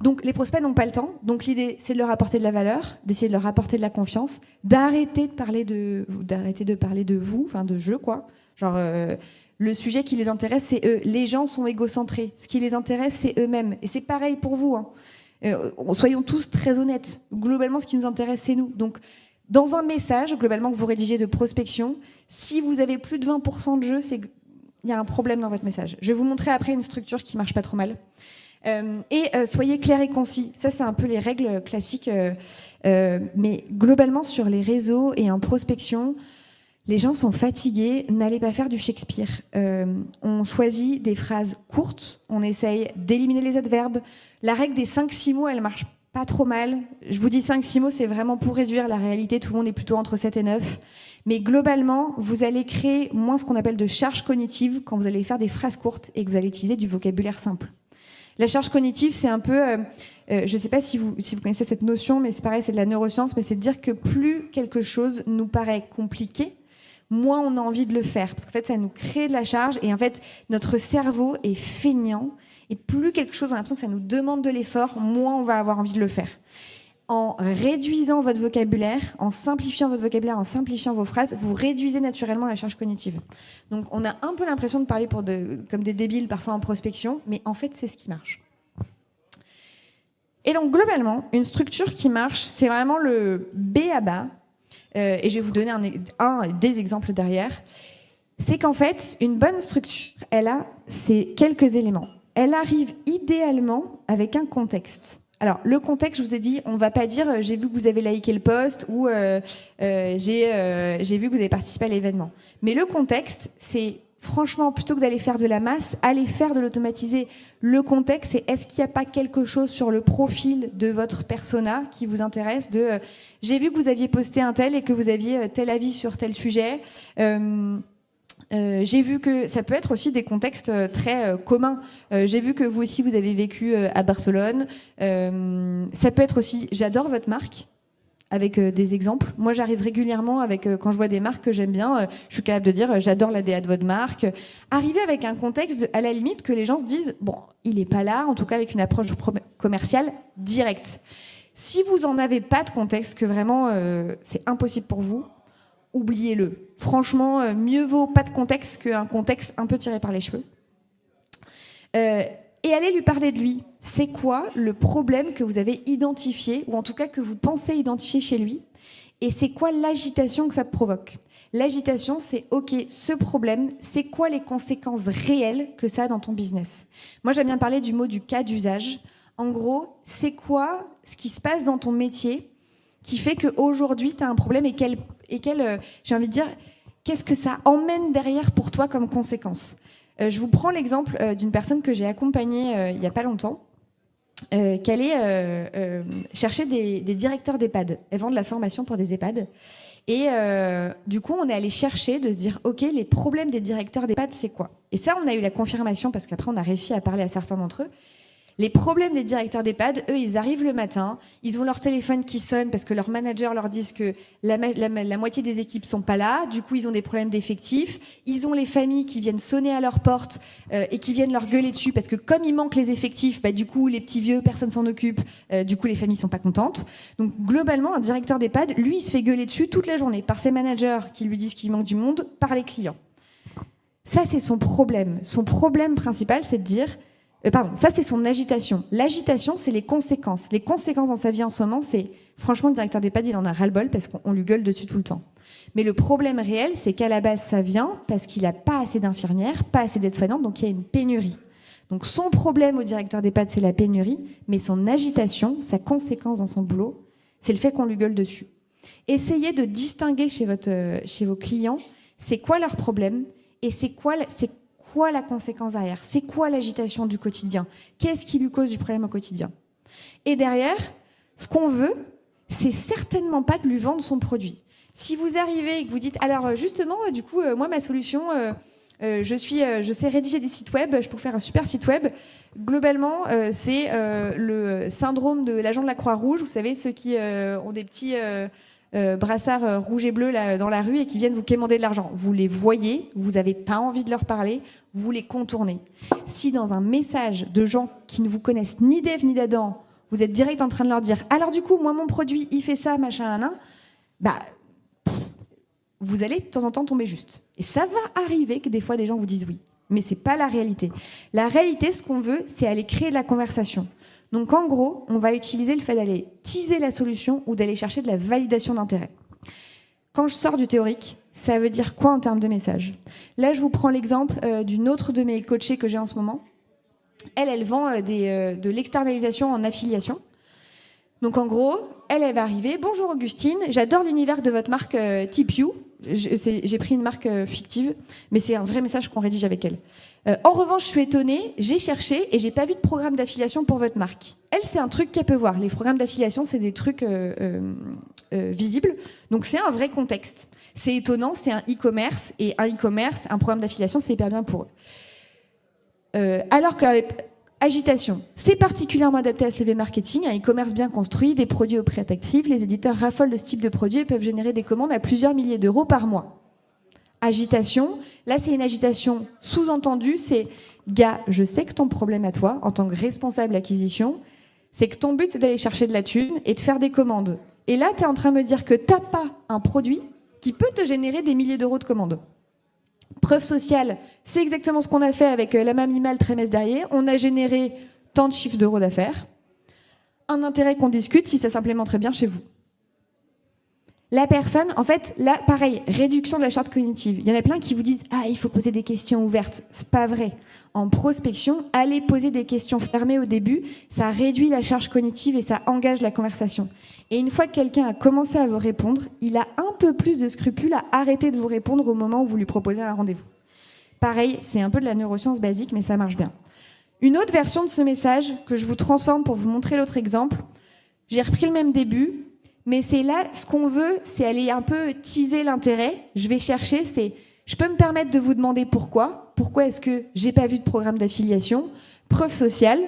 Donc, les prospects n'ont pas le temps. Donc, l'idée, c'est de leur apporter de la valeur, d'essayer de leur apporter de la confiance, d'arrêter de parler de vous, enfin, de je, quoi. Genre... le sujet qui les intéresse, c'est eux. Les gens sont égocentrés. Ce qui les intéresse, c'est eux-mêmes. Et c'est pareil pour vous. Soyons tous très honnêtes. Globalement, ce qui nous intéresse, c'est nous. Donc, dans un message, globalement, que vous rédigez de prospection, si vous avez plus de 20% de jeu, c'est qu'il y a un problème dans votre message. Je vais vous montrer après une structure qui marche pas trop mal. Soyez clairs et concis. Ça, c'est un peu les règles classiques. Mais globalement, sur les réseaux et en prospection, les gens sont fatigués, n'allez pas faire du Shakespeare. On choisit des phrases courtes, on essaye d'éliminer les adverbes. La règle des 5-6 mots, elle marche pas trop mal. Je vous dis 5-6 mots, c'est vraiment pour réduire la réalité. Tout le monde est plutôt entre 7 et 9. Mais globalement, vous allez créer moins ce qu'on appelle de charge cognitive quand vous allez faire des phrases courtes et que vous allez utiliser du vocabulaire simple. La charge cognitive, c'est un peu... je ne sais pas si vous connaissez cette notion, mais c'est pareil, c'est de la neuroscience, mais c'est de dire que plus quelque chose nous paraît compliqué, moins on a envie de le faire. Parce qu'en fait, ça nous crée de la charge. Et en fait, notre cerveau est feignant. Et plus quelque chose, on a l'impression que ça nous demande de l'effort, moins on va avoir envie de le faire. En réduisant votre vocabulaire, en simplifiant votre vocabulaire, en simplifiant vos phrases, vous réduisez naturellement la charge cognitive. Donc, on a un peu l'impression de parler comme des débiles, parfois en prospection, mais en fait, c'est ce qui marche. Et donc, globalement, une structure qui marche, c'est vraiment le B à bas. Et je vais vous donner des exemples derrière. C'est qu'en fait, une bonne structure, elle a ces quelques éléments. Elle arrive idéalement avec un contexte. Alors, le contexte, je vous ai dit, on ne va pas dire « j'ai vu que vous avez liké le post » ou j'ai vu que vous avez participé à l'événement ». Mais le contexte, c'est franchement, plutôt que d'aller faire de la masse, allez faire de l'automatisé. Le contexte, c'est est-ce qu'il n'y a pas quelque chose sur le profil de votre persona qui vous intéresse j'ai vu que vous aviez posté un tel et que vous aviez tel avis sur tel sujet. J'ai vu que ça peut être aussi des contextes très communs. J'ai vu que vous aussi, vous avez vécu à Barcelone. Ça peut être aussi, j'adore votre marque, avec des exemples. Moi, j'arrive régulièrement quand je vois des marques que j'aime bien, je suis capable de dire j'adore la DA de votre marque. Arriver avec un contexte, à la limite, que les gens se disent bon, il n'est pas là, en tout cas avec une approche commerciale directe. Si vous n'en avez pas de contexte, que vraiment c'est impossible pour vous, oubliez-le. Franchement, mieux vaut pas de contexte qu'un contexte un peu tiré par les cheveux. Et allez lui parler de lui. C'est quoi le problème que vous avez identifié, ou en tout cas que vous pensez identifier chez lui, et c'est quoi l'agitation que ça provoque? L'agitation, c'est OK, ce problème, c'est quoi les conséquences réelles que ça a dans ton business? Moi, j'aime bien parler du mot du cas d'usage. En gros, c'est quoi ce qui se passe dans ton métier qui fait qu'aujourd'hui, tu as un problème et j'ai envie de dire, qu'est-ce que ça emmène derrière pour toi comme conséquence? Je vous prends l'exemple d'une personne que j'ai accompagnée il n'y a pas longtemps, qui allait chercher des directeurs d'EHPAD. Elles vendent de la formation pour des EHPAD. Et du coup, on est allé chercher de se dire, OK, les problèmes des directeurs d'EHPAD, c'est quoi? Et ça, on a eu la confirmation, parce qu'après, on a réussi à parler à certains d'entre eux. Les problèmes des directeurs d'EHPAD, eux, ils arrivent le matin, ils ont leur téléphone qui sonne parce que leurs managers leur disent que la moitié des équipes sont pas là, du coup ils ont des problèmes d'effectifs, ils ont les familles qui viennent sonner à leur porte et qui viennent leur gueuler dessus parce que comme il manque les effectifs, du coup les petits vieux, personne s'en occupe, du coup les familles sont pas contentes. Donc globalement, un directeur d'EHPAD, lui, il se fait gueuler dessus toute la journée par ses managers qui lui disent qu'il manque du monde, par les clients. Ça, c'est son problème. Son problème principal, c'est de dire... ça, c'est son agitation. L'agitation, c'est les conséquences. Les conséquences dans sa vie en ce moment, c'est... Franchement, le directeur d'EHPAD, il en a ras-le-bol parce qu'on lui gueule dessus tout le temps. Mais le problème réel, c'est qu'à la base, ça vient parce qu'il n'a pas assez d'infirmières, pas assez d'aides-soignantes, donc il y a une pénurie. Donc son problème au directeur d'EHPAD, c'est la pénurie, mais son agitation, sa conséquence dans son boulot, c'est le fait qu'on lui gueule dessus. Essayez de distinguer chez vos clients, c'est quoi leur problème et c'est quoi la conséquence derrière? C'est quoi l'agitation du quotidien? Qu'est-ce qui lui cause du problème au quotidien? Et derrière, ce qu'on veut, c'est certainement pas de lui vendre son produit. Si vous arrivez et que vous dites, alors justement, du coup, moi, ma solution, je sais rédiger des sites web, je peux faire un super site web. Globalement, c'est le syndrome de l'agent de la Croix-Rouge. Vous savez, ceux qui ont des petits... brassards rouges et bleus là, dans la rue et qui viennent vous quémander de l'argent. Vous les voyez, vous n'avez pas envie de leur parler, vous les contournez. Si dans un message de gens qui ne vous connaissent ni d'Ève ni d'Adam, vous êtes direct en train de leur dire « Alors du coup, moi mon produit, il fait ça, machin, vous allez de temps en temps tomber juste. Et ça va arriver que des fois des gens vous disent oui. Mais c'est pas la réalité. La réalité, ce qu'on veut, c'est aller créer de la conversation. Donc en gros, on va utiliser le fait d'aller teaser la solution ou d'aller chercher de la validation d'intérêt. Quand je sors du théorique, ça veut dire quoi en termes de message? Là, je vous prends l'exemple d'une autre de mes coachées que j'ai en ce moment. Elle vend de l'externalisation en affiliation. Donc en gros, elle va arriver. Bonjour Augustine, j'adore l'univers de votre marque TipU. J'ai pris une marque fictive, mais c'est un vrai message qu'on rédige avec elle. En revanche, je suis étonnée, j'ai cherché et j'ai pas vu de programme d'affiliation pour votre marque. Elle, c'est un truc qu'elle peut voir. Les programmes d'affiliation, c'est des trucs visibles. Donc c'est un vrai contexte. C'est étonnant, c'est un e-commerce. Et un e-commerce, un programme d'affiliation, c'est hyper bien pour eux. Alors que agitation, c'est particulièrement adapté à ce levier marketing, un e-commerce bien construit, des produits au prix attractif. Les éditeurs raffolent de ce type de produits et peuvent générer des commandes à plusieurs milliers d'euros par mois. Agitation, là c'est une agitation sous-entendue, c'est gars, je sais que ton problème à toi, en tant que responsable acquisition, c'est que ton but c'est d'aller chercher de la thune et de faire des commandes. Et là, tu es en train de me dire que t'as pas un produit qui peut te générer des milliers d'euros de commandes. Preuve sociale, c'est exactement ce qu'on a fait avec la Mamima le trimestre dernier. On a généré tant de chiffres d'euros d'affaires. Un intérêt qu'on discute si ça s'implémenterait bien chez vous. La personne, en fait, là, pareil, réduction de la charte cognitive. Il y en a plein qui vous disent « Ah, il faut poser des questions ouvertes ». C'est pas vrai. En prospection, allez poser des questions fermées au début, ça réduit la charge cognitive et ça engage la conversation. Et une fois que quelqu'un a commencé à vous répondre, il a un peu plus de scrupules à arrêter de vous répondre au moment où vous lui proposez un rendez-vous. Pareil, c'est un peu de la neuroscience basique, mais ça marche bien. Une autre version de ce message, que je vous transforme pour vous montrer l'autre exemple, j'ai repris le même début, mais c'est là, ce qu'on veut, c'est aller un peu teaser l'intérêt. Je vais chercher, je peux me permettre de vous demander pourquoi. Pourquoi est-ce que j'ai pas vu de programme d'affiliation? Preuve sociale,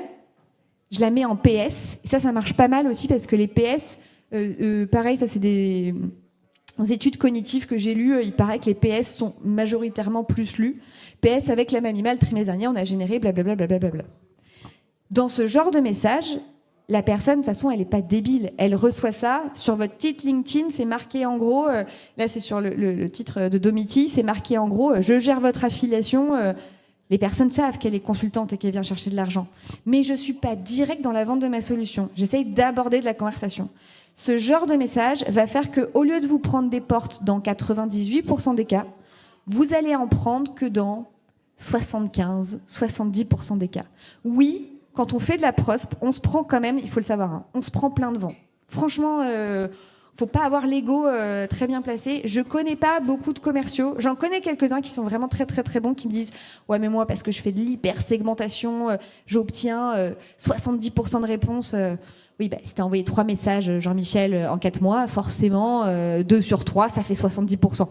je la mets en PS. Et ça marche pas mal aussi parce que les PS, pareil, ça c'est des études cognitives que j'ai lues. Il paraît que les PS sont majoritairement plus lus. PS avec la Mamima le trimestre dernier, on a généré blablabla. Blablabla. Dans ce genre de message, la personne, de toute façon, elle n'est pas débile. Elle reçoit ça. Sur votre titre LinkedIn, c'est marqué en gros, là c'est sur le titre de Domiti, c'est marqué en gros, je gère votre affiliation. Les personnes savent qu'elle est consultante et qu'elle vient chercher de l'argent. Mais je ne suis pas direct dans la vente de ma solution. J'essaye d'aborder de la conversation. Ce genre de message va faire qu'au lieu de vous prendre des portes dans 98% des cas, vous allez en prendre que dans 75-70% des cas. Oui, quand on fait de la prospe, on se prend quand même, il faut le savoir, hein, on se prend plein de vent. Franchement, faut pas avoir l'ego très bien placé. Je connais pas beaucoup de commerciaux. J'en connais quelques-uns qui sont vraiment très très très bons, qui me disent « Ouais, mais moi, parce que je fais de l'hyper-segmentation, j'obtiens 70% de réponses. Oui, si t'as envoyé 3 messages, Jean-Michel, en 4 mois, forcément, 2 sur 3, ça fait 70%.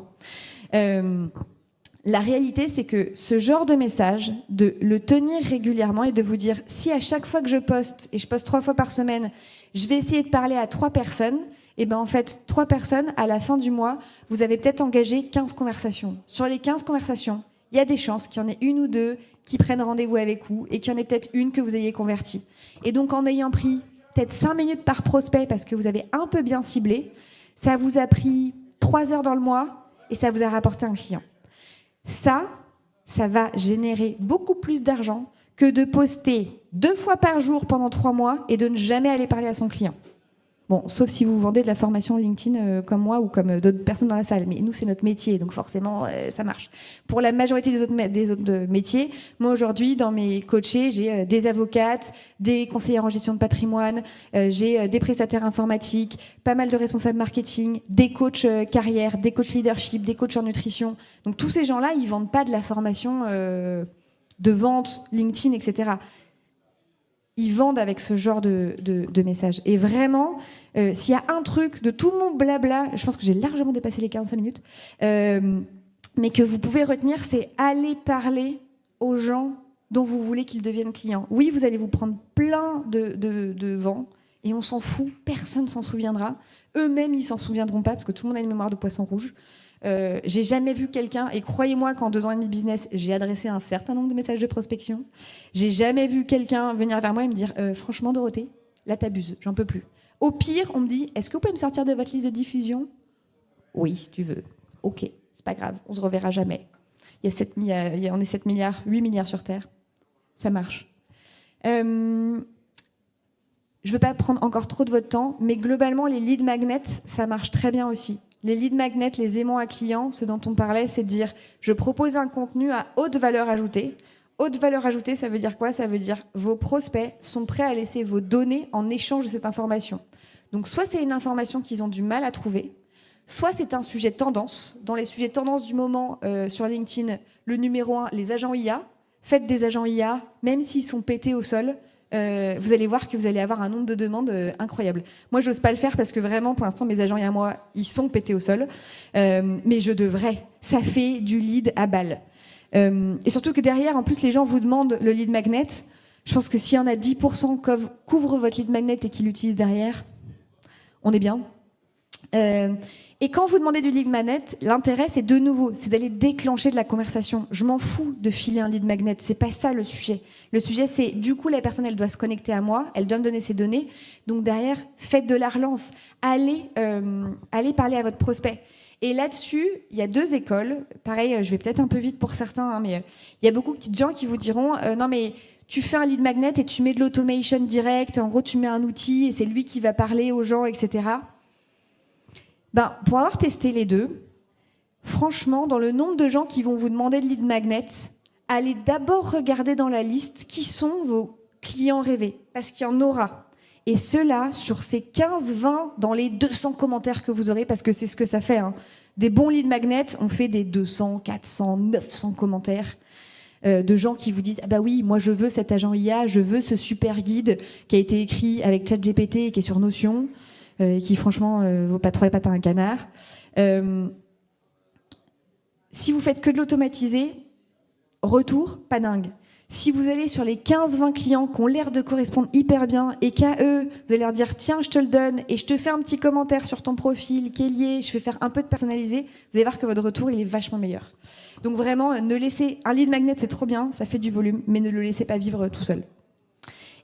La réalité, c'est que ce genre de message, de le tenir régulièrement et de vous dire, si à chaque fois que je poste, et je poste 3 fois par semaine, je vais essayer de parler à 3 personnes, et ben en fait, 3 personnes, à la fin du mois, vous avez peut-être engagé 15 conversations. Sur les 15 conversations, il y a des chances qu'il y en ait 1 ou 2 qui prennent rendez-vous avec vous et qu'il y en ait peut-être une que vous ayez convertie. Et donc, en ayant pris peut-être 5 minutes par prospect parce que vous avez un peu bien ciblé, ça vous a pris 3 heures dans le mois et ça vous a rapporté un client. Ça va générer beaucoup plus d'argent que de poster 2 fois par jour pendant 3 mois et de ne jamais aller parler à son client. Bon, sauf si vous vendez de la formation LinkedIn comme moi ou comme d'autres personnes dans la salle. Mais nous, c'est notre métier, donc forcément, ça marche. Pour la majorité des autres métiers, moi, aujourd'hui, dans mes coachés, j'ai des avocates, des conseillères en gestion de patrimoine, j'ai des prestataires informatiques, pas mal de responsables marketing, des coachs carrière, des coachs leadership, des coachs en nutrition. Donc, tous ces gens-là, ils vendent pas de la formation de vente, LinkedIn, etc. Ils vendent avec ce genre de message. Et vraiment, s'il y a un truc de tout mon blabla, je pense que j'ai largement dépassé les 45 minutes, mais que vous pouvez retenir, c'est aller parler aux gens dont vous voulez qu'ils deviennent clients. Oui, vous allez vous prendre plein de vent, et on s'en fout, personne s'en souviendra. Eux-mêmes, ils s'en souviendront pas, parce que tout le monde a une mémoire de poisson rouge. J'ai jamais vu quelqu'un, et croyez-moi qu'en 2 ans et demi de business, j'ai adressé un certain nombre de messages de prospection. J'ai jamais vu quelqu'un venir vers moi et me dire franchement Dorothée, là t'abuses, j'en peux plus. Au pire, on me dit est-ce que vous pouvez me sortir de votre liste de diffusion ? Oui, si tu veux. Ok, c'est pas grave, on se reverra jamais. On est 7 milliards, 8 milliards sur Terre. Ça marche. Je veux pas prendre encore trop de votre temps, mais globalement, les lead magnets, ça marche très bien aussi. Les lead magnets, les aimants à clients, ce dont on parlait, c'est de dire je propose un contenu à haute valeur ajoutée. Haute valeur ajoutée, ça veut dire quoi ? Ça veut dire vos prospects sont prêts à laisser vos données en échange de cette information. Donc soit c'est une information qu'ils ont du mal à trouver, soit c'est un sujet tendance. Dans les sujets tendance du moment sur LinkedIn, le numéro 1, les agents IA. Faites des agents IA, même s'ils sont pétés au sol. Vous allez voir que vous allez avoir un nombre de demandes incroyable. Moi, j'ose pas le faire parce que vraiment, pour l'instant, mes agents et à moi, ils sont pétés au sol. Mais je devrais. Ça fait du lead à balle. Et surtout que derrière, en plus, les gens vous demandent le lead magnet. Je pense que s'il y en a 10% qui couvrent votre lead magnet et qui l'utilisent derrière, on est bien. Et quand vous demandez du lead magnet, l'intérêt, c'est de nouveau, c'est d'aller déclencher de la conversation. Je m'en fous de filer un lead magnet, c'est pas ça le sujet. Le sujet, c'est du coup, la personne, elle doit se connecter à moi, elle doit me donner ses données. Donc derrière, faites de la relance. Allez parler à votre prospect. Et là-dessus, il y a 2 écoles. Pareil, je vais peut-être un peu vite pour certains, hein, mais il y a beaucoup de gens qui vous diront non mais tu fais un lead magnet et tu mets de l'automation direct. En gros, tu mets un outil et c'est lui qui va parler aux gens, etc. Pour avoir testé les 2, franchement, dans le nombre de gens qui vont vous demander de lead magnet, allez d'abord regarder dans la liste qui sont vos clients rêvés, parce qu'il y en aura. Et ceux-là, sur ces 15-20, dans les 200 commentaires que vous aurez, parce que c'est ce que ça fait, hein. Des bons lead magnets, on fait des 200, 400, 900 commentaires de gens qui vous disent « Ah bah oui, moi je veux cet agent IA, je veux ce super guide qui a été écrit avec ChatGPT et qui est sur Notion. » qui franchement vaut pas 3 pattes à un canard. Si vous faites que de l'automatiser, retour, pas dingue. Si vous allez sur les 15-20 clients qui ont l'air de correspondre hyper bien et qu'à eux, vous allez leur dire tiens, je te le donne et je te fais un petit commentaire sur ton profil qui est lié, je vais faire un peu de personnalisé, vous allez voir que votre retour, il est vachement meilleur. Donc vraiment, ne laissez... Un lead magnet, c'est trop bien, ça fait du volume, mais ne le laissez pas vivre tout seul.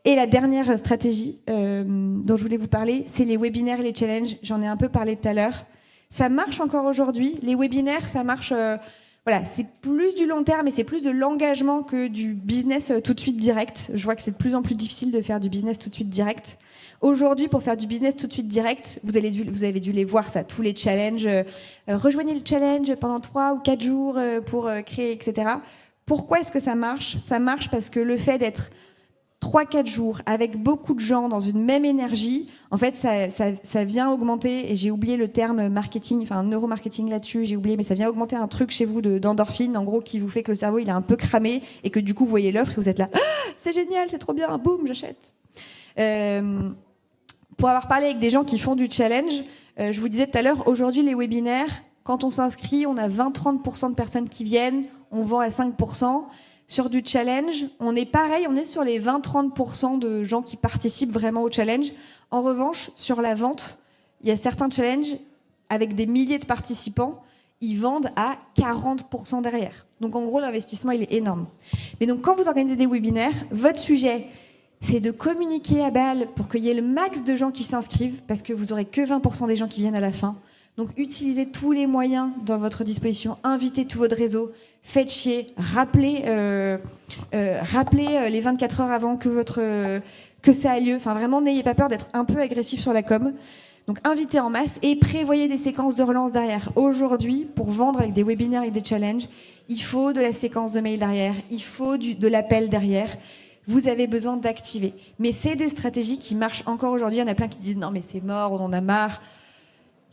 Et la dernière stratégie dont je voulais vous parler, c'est les webinaires et les challenges. J'en ai un peu parlé tout à l'heure. Ça marche encore aujourd'hui. Les webinaires, ça marche... voilà, c'est plus du long terme et c'est plus de l'engagement que du business tout de suite direct. Je vois que c'est de plus en plus difficile de faire du business tout de suite direct. Aujourd'hui, pour faire du business tout de suite direct, vous avez dû les voir, ça, tous les challenges. Rejoignez le challenge pendant 3 ou 4 jours pour créer, etc. Pourquoi est-ce que ça marche ? Ça marche parce que le fait d'être 3-4 jours avec beaucoup de gens dans une même énergie, en fait, ça vient augmenter, et j'ai oublié le terme marketing, enfin neuromarketing là-dessus, j'ai oublié, mais ça vient augmenter un truc chez vous d'endorphine, en gros, qui vous fait que le cerveau, il est un peu cramé, et que du coup, vous voyez l'offre, et vous êtes là, ah, c'est génial, c'est trop bien, boum, j'achète. Pour avoir parlé avec des gens qui font du challenge, je vous disais tout à l'heure, aujourd'hui, les webinaires, Quand on s'inscrit, on a 20-30% de personnes qui viennent, on vend à 5%. Sur du challenge, on est pareil, on est sur les 20-30% de gens qui participent vraiment au challenge. En revanche, sur la vente, il y a certains challenges avec des milliers de participants, ils vendent à 40% derrière. Donc en gros, l'investissement, il est énorme. Mais donc quand vous organisez des webinaires, votre sujet, c'est de communiquer à balle pour qu'il y ait le max de gens qui s'inscrivent, parce que vous n'aurez que 20% des gens qui viennent à la fin. Donc utilisez tous les moyens dans votre disposition, invitez tout votre réseau, faites chier, rappelez les 24 heures avant que ça a lieu. Enfin vraiment, n'ayez pas peur d'être un peu agressif sur la com. Donc invitez en masse et prévoyez des séquences de relance derrière. Aujourd'hui, pour vendre avec des webinaires et des challenges, il faut de la séquence de mail derrière, il faut de l'appel derrière. Vous avez besoin d'activer. Mais c'est des stratégies qui marchent encore aujourd'hui. Il y en a plein qui disent non mais c'est mort, on en a marre.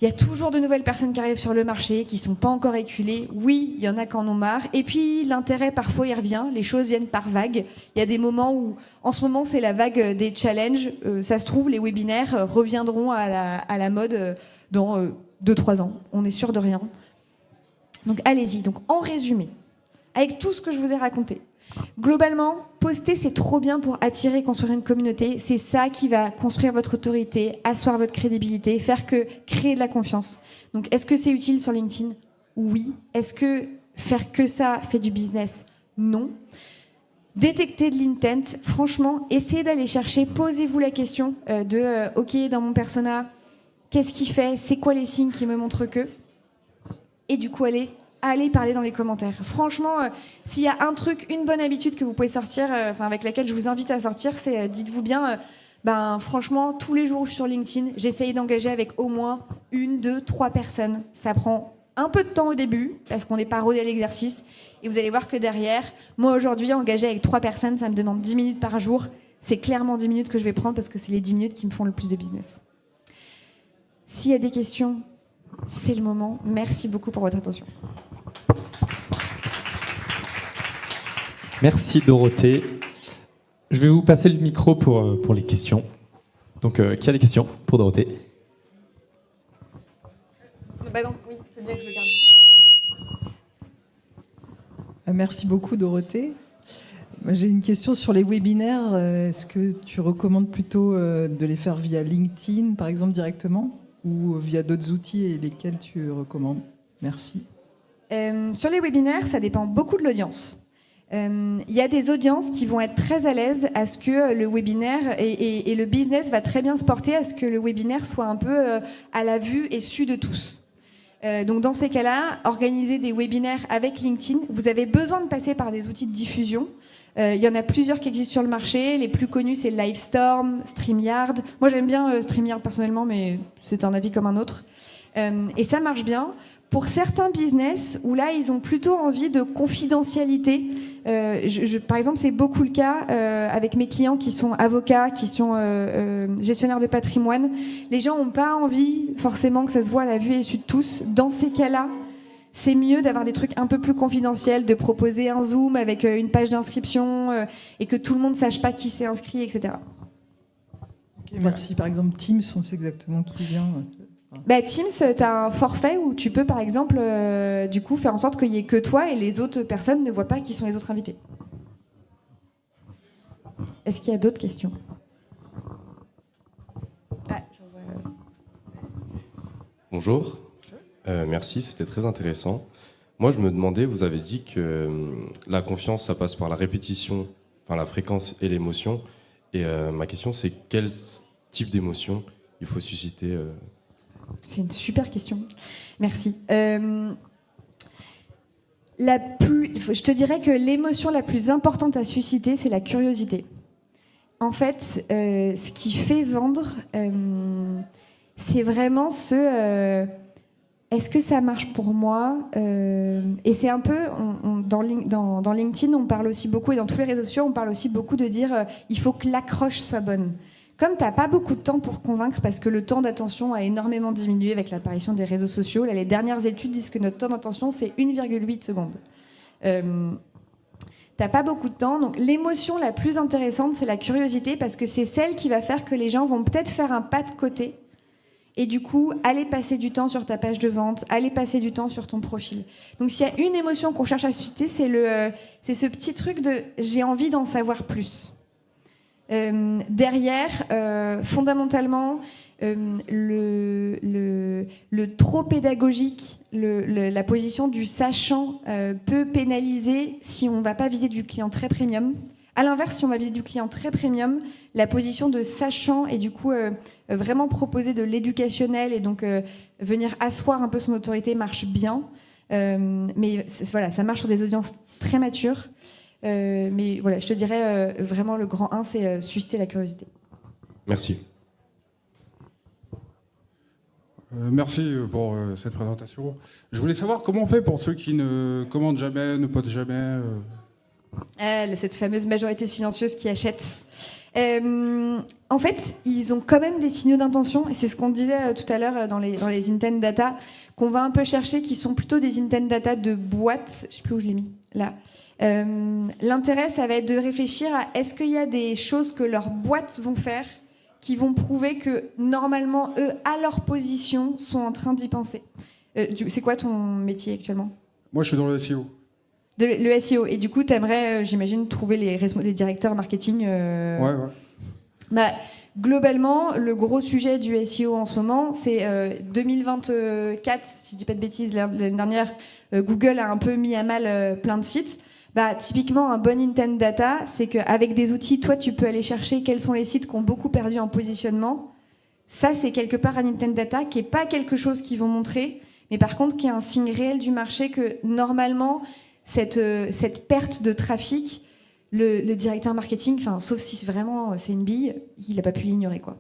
Il y a toujours de nouvelles personnes qui arrivent sur le marché, qui ne sont pas encore éculées. Oui, il y en a qui en ont marre. Et puis, l'intérêt, parfois, il revient. Les choses viennent par vagues. Il y a des moments où, en ce moment, c'est la vague des challenges. Ça se trouve, les webinaires reviendront à la mode dans 2-3 ans. On n'est sûr de rien. Donc, allez-y. Donc, en résumé, avec tout ce que je vous ai raconté, globalement, poster, c'est trop bien pour attirer et construire une communauté. C'est ça qui va construire votre autorité, asseoir votre crédibilité, créer de la confiance. Donc, est-ce que c'est utile sur LinkedIn ? Oui. Est-ce que faire que ça fait du business ? Non. Détecter de l'intent, franchement, essayez d'aller chercher, posez-vous la question OK, dans mon persona, qu'est-ce qu'il fait ? C'est quoi les signes qui me montrent que ? Et du coup, allez parler dans les commentaires. Franchement, s'il y a un truc, une bonne habitude que vous pouvez sortir, avec laquelle je vous invite à sortir, c'est dites-vous bien, franchement, tous les jours où je suis sur LinkedIn, j'essaye d'engager avec au moins 1, 2, 3 personnes. Ça prend un peu de temps au début, parce qu'on n'est pas rodé à l'exercice. Et vous allez voir que derrière, moi aujourd'hui, engager avec 3 personnes, ça me demande 10 minutes par jour. C'est clairement 10 minutes que je vais prendre parce que c'est les 10 minutes qui me font le plus de business. S'il y a des questions, c'est le moment. Merci beaucoup pour votre attention. Merci Dorothée. Je vais vous passer le micro pour les questions. Donc, qui a des questions pour Dorothée ? Non, oui, c'est bien que je le garde. Merci beaucoup Dorothée. J'ai une question sur les webinaires. Est-ce que tu recommandes plutôt de les faire via LinkedIn, par exemple, directement, ou via d'autres outils et lesquels tu recommandes ? Merci. Sur les webinaires, ça dépend beaucoup de l'audience. Il y a des audiences qui vont être très à l'aise à ce que le webinaire et le business va très bien se porter à ce que le webinaire soit un peu à la vue et su de tous. Donc dans ces cas-là, organiser des webinaires avec LinkedIn, vous avez besoin de passer par des outils de diffusion. Il y en a plusieurs qui existent sur le marché. Les plus connus, c'est Livestorm, StreamYard. Moi, j'aime bien StreamYard personnellement, mais c'est un avis comme un autre. Et ça marche bien. Pour certains business, où là, ils ont plutôt envie de confidentialité. Par exemple, c'est beaucoup le cas avec mes clients qui sont avocats, qui sont gestionnaires de patrimoine. Les gens n'ont pas envie forcément que ça se voit à la vue et su de tous. Dans ces cas-là, c'est mieux d'avoir des trucs un peu plus confidentiels, de proposer un Zoom avec une page d'inscription et que tout le monde ne sache pas qui s'est inscrit, etc. Okay, merci. Par exemple, Teams, on sait exactement qui vient. Teams, tu as un forfait où tu peux, par exemple, du coup, faire en sorte qu'il n'y ait que toi et les autres personnes ne voient pas qui sont les autres invités. Est-ce qu'il y a d'autres questions ? Bonjour, merci, c'était très intéressant. Moi, je me demandais, vous avez dit que la confiance, ça passe par la répétition, enfin la fréquence et l'émotion. Et ma question, c'est quel type d'émotion il faut susciter C'est une super question. Merci. Je te dirais que l'émotion la plus importante à susciter, c'est la curiosité. En fait, ce qui fait vendre, c'est vraiment est-ce que ça marche pour moi ? Et c'est un peu, dans LinkedIn, on parle aussi beaucoup, et dans tous les réseaux sociaux, on parle aussi beaucoup de dire il faut que l'accroche soit bonne. Comme tu n'as pas beaucoup de temps pour convaincre, parce que le temps d'attention a énormément diminué avec l'apparition des réseaux sociaux, là, les dernières études disent que notre temps d'attention, c'est 1,8 secondes. T'as pas beaucoup de temps, donc l'émotion la plus intéressante, c'est la curiosité, parce que c'est celle qui va faire que les gens vont peut-être faire un pas de côté et du coup, aller passer du temps sur ta page de vente, aller passer du temps sur ton profil. Donc s'il y a une émotion qu'on cherche à susciter, c'est ce petit truc de « j'ai envie d'en savoir plus ». Derrière, fondamentalement, le trop pédagogique, la position du sachant peut pénaliser si on ne va pas viser du client très premium. À l'inverse, si on va viser du client très premium, la position de sachant et du coup vraiment proposer de l'éducationnel et donc venir asseoir un peu son autorité marche bien. Mais voilà, ça marche sur des audiences très matures. Mais voilà, je te dirais vraiment le grand 1, c'est susciter la curiosité. Merci. Merci pour cette présentation. Je voulais savoir comment on fait pour ceux qui ne commandent jamais, ne postent jamais. Cette fameuse majorité silencieuse qui achète. En fait, ils ont quand même des signaux d'intention, et c'est ce qu'on disait tout à l'heure dans les intent data, qu'on va un peu chercher, qui sont plutôt des intent data de boîtes. Je sais plus où je l'ai mis, là. L'intérêt, ça va être de réfléchir à est-ce qu'il y a des choses que leurs boîtes vont faire qui vont prouver que, normalement, eux, à leur position, sont en train d'y penser. C'est quoi ton métier actuellement ? Moi, je suis dans le SEO. Le SEO. Et du coup, tu aimerais, j'imagine, trouver les directeurs marketing. Ouais. Bah, globalement, le gros sujet du SEO en ce moment, c'est 2024, si je dis pas de bêtises, l'année dernière, Google a un peu mis à mal plein de sites. Bah, typiquement, un bon intent data, c'est qu'avec des outils, toi, tu peux aller chercher quels sont les sites qui ont beaucoup perdu en positionnement. Ça, c'est quelque part un intent data qui n'est pas quelque chose qu'ils vont montrer, mais par contre, qui est un signe réel du marché que, normalement, cette perte de trafic, le directeur marketing, sauf si vraiment c'est une bille, il n'a pas pu l'ignorer, quoi.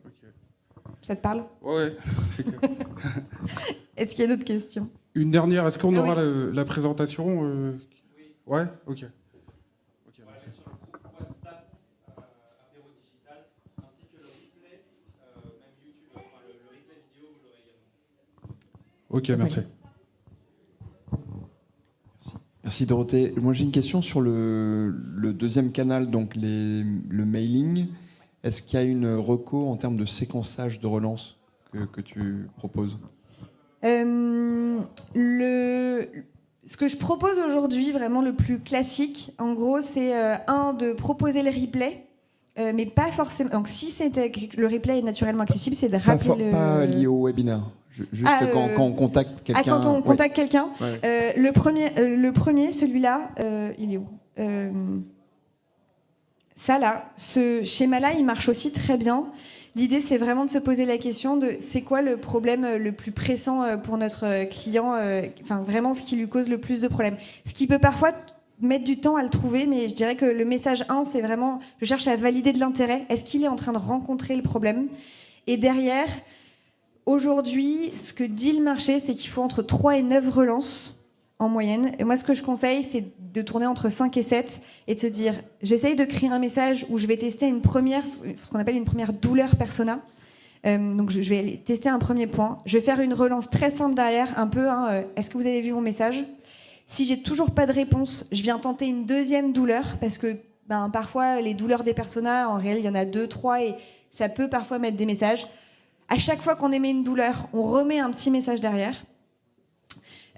Okay. Ça te parle ? Ouais, c'est clair. Est-ce qu'il y a d'autres questions ? Une dernière, est-ce qu'on aura oui. la présentation Ouais, ok. Ok, merci. Merci Dorothée. Moi j'ai une question sur le deuxième canal, donc le mailing. Est-ce qu'il y a une reco en termes de séquençage de relance que tu proposes ? Ce que je propose aujourd'hui, vraiment le plus classique, en gros, c'est de proposer le replay, mais pas forcément. Donc si le replay est naturellement accessible, c'est de rappeler pas lié au webinaire. Juste quand on contacte quelqu'un. Quand on contacte quelqu'un. Ouais. Le premier, celui-là, il est où Ça là, ce schéma-là, il marche aussi très bien. L'idée, c'est vraiment de se poser la question de c'est quoi le problème le plus pressant pour notre client, vraiment ce qui lui cause le plus de problèmes. Ce qui peut parfois mettre du temps à le trouver, mais je dirais que le message 1, c'est vraiment, je cherche à valider de l'intérêt. Est-ce qu'il est en train de rencontrer le problème ? Et derrière, aujourd'hui, ce que dit le marché, c'est qu'il faut entre 3 et 9 relances en moyenne. Et moi, ce que je conseille, c'est de tourner entre 5 et 7 et de se dire, j'essaye de créer un message où je vais tester ce qu'on appelle une première douleur persona. Donc, je vais tester un premier point. Je vais faire une relance très simple derrière, un peu, est-ce que vous avez vu mon message ? Si j'ai toujours pas de réponse, je viens tenter une deuxième douleur parce que parfois, les douleurs des personas, en réel, il y en a 2, 3 et ça peut parfois mettre des messages. À chaque fois qu'on émet une douleur, on remet un petit message derrière.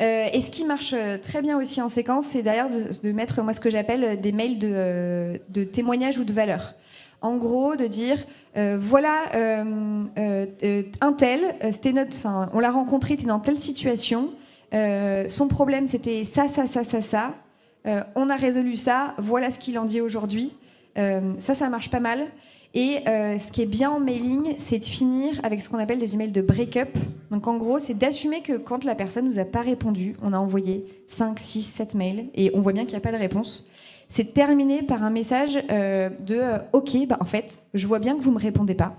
Et ce qui marche très bien aussi en séquence, c'est d'ailleurs de mettre moi ce que j'appelle des mails de témoignage ou de valeur. En gros, de dire voilà un tel, on l'a rencontré, était dans telle situation, son problème c'était ça, on a résolu ça, voilà ce qu'il en dit aujourd'hui. Ça marche pas mal. Et ce qui est bien en mailing, c'est de finir avec ce qu'on appelle des emails de break-up. Donc en gros, c'est d'assumer que quand la personne ne nous a pas répondu, on a envoyé 5, 6, 7 mails et on voit bien qu'il n'y a pas de réponse. C'est de terminer par un message OK, en fait, je vois bien que vous ne me répondez pas.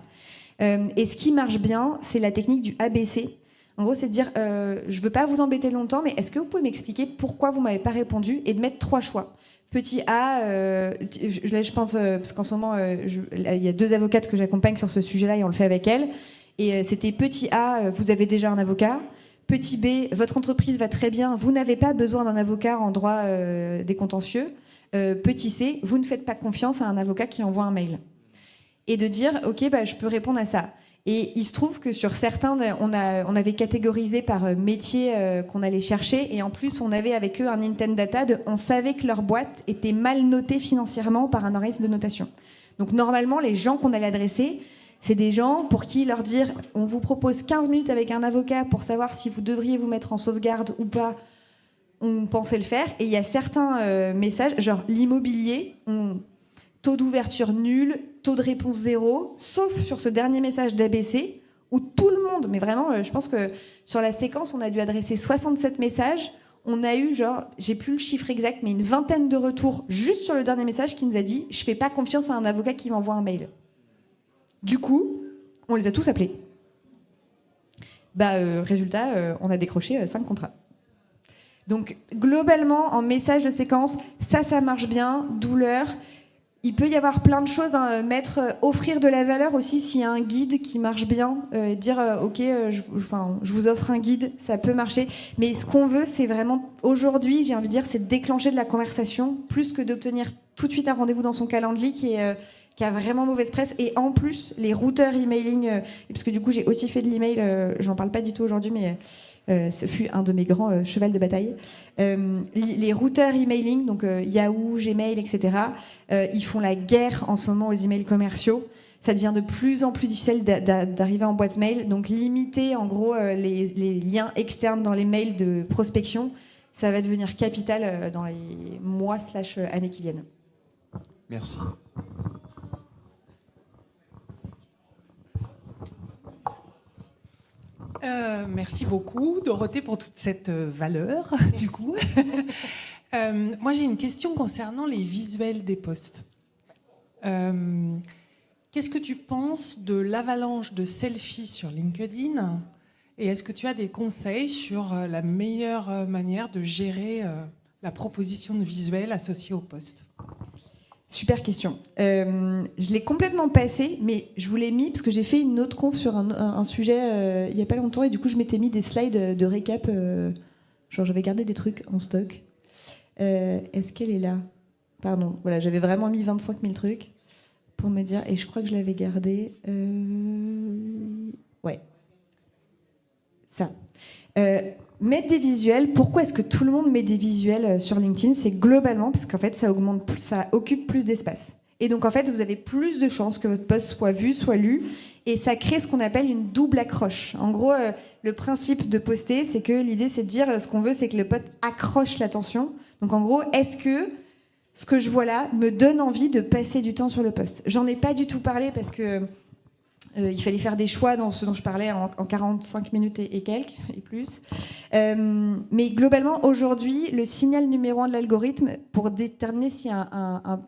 Et ce qui marche bien, c'est la technique du ABC. En gros, c'est de dire je ne veux pas vous embêter longtemps, mais est-ce que vous pouvez m'expliquer pourquoi vous ne m'avez pas répondu et de mettre 3 choix. Petit A, là je pense, parce qu'en ce moment, il y a 2 avocates que j'accompagne sur ce sujet-là et on le fait avec elles. Et c'était petit A, vous avez déjà un avocat. Petit B, votre entreprise va très bien, vous n'avez pas besoin d'un avocat en droit des contentieux. Petit C, vous ne faites pas confiance à un avocat qui envoie un mail. Et de dire, OK, je peux répondre à ça. Et il se trouve que sur certains, on avait catégorisé par métier qu'on allait chercher. Et en plus, on avait avec eux un intent data on savait que leur boîte était mal notée financièrement par un organisme de notation. Donc normalement, les gens qu'on allait adresser, c'est des gens pour qui leur dire on vous propose 15 minutes avec un avocat pour savoir si vous devriez vous mettre en sauvegarde ou pas. On pensait le faire. Et il y a certains messages, genre l'immobilier, taux d'ouverture nul, taux de réponse zéro, sauf sur ce dernier message d'ABC, où tout le monde, mais vraiment, je pense que sur la séquence, on a dû adresser 67 messages. On a eu, genre, j'ai plus le chiffre exact, mais une vingtaine de retours juste sur le dernier message qui nous a dit « Je fais pas confiance à un avocat qui m'envoie un mail ». Du coup, on les a tous appelés. Résultat, on a décroché 5 contrats. Donc, globalement, en message de séquence, ça marche bien, douleur. Il peut y avoir plein de choses, offrir de la valeur aussi s'il y a un guide qui marche bien, dire ok, je vous offre un guide, ça peut marcher. Mais ce qu'on veut, c'est vraiment aujourd'hui, j'ai envie de dire, c'est de déclencher de la conversation plus que d'obtenir tout de suite un rendez-vous dans son calendrier qui a vraiment mauvaise presse. Et en plus, les routeurs emailing, parce que du coup j'ai aussi fait de l'email, j'en parle pas du tout aujourd'hui, mais ce fut un de mes grands chevals de bataille. Les routeurs emailing, donc Yahoo, Gmail, etc., ils font la guerre en ce moment aux emails commerciaux. Ça devient de plus en plus difficile d'arriver en boîte mail. Donc limiter en gros les liens externes dans les mails de prospection, ça va devenir capital dans les mois/années qui viennent. Merci. Merci beaucoup, Dorothée, pour toute cette valeur, du coup. Moi, j'ai une question concernant les visuels des posts. Qu'est-ce que tu penses de l'avalanche de selfies sur LinkedIn ? Et est-ce que tu as des conseils sur la meilleure manière de gérer la proposition de visuels associés au post ? Super question. Je l'ai complètement passé, mais je vous l'ai mis parce que j'ai fait une autre conf sur un sujet il n'y a pas longtemps et du coup je m'étais mis des slides de récap. Genre j'avais gardé des trucs en stock. Est-ce qu'elle est là ? Pardon. Voilà, j'avais vraiment mis 25 000 trucs pour me dire et je crois que je l'avais gardé. Ouais. Ça. Mettre des visuels, pourquoi est-ce que tout le monde met des visuels sur LinkedIn ? C'est globalement parce qu'en fait, ça occupe plus d'espace. Et donc, en fait, vous avez plus de chances que votre post soit vu, soit lu. Et ça crée ce qu'on appelle une double accroche. En gros, le principe de poster, c'est que l'idée, c'est de dire ce qu'on veut, c'est que le post accroche l'attention. Donc, en gros, est-ce que ce que je vois là me donne envie de passer du temps sur le post ? J'en ai pas du tout parlé parce que il fallait faire des choix dans ce dont je parlais en 45 minutes et quelques, et plus. Mais globalement, aujourd'hui, le signal numéro 1 de l'algorithme pour déterminer si un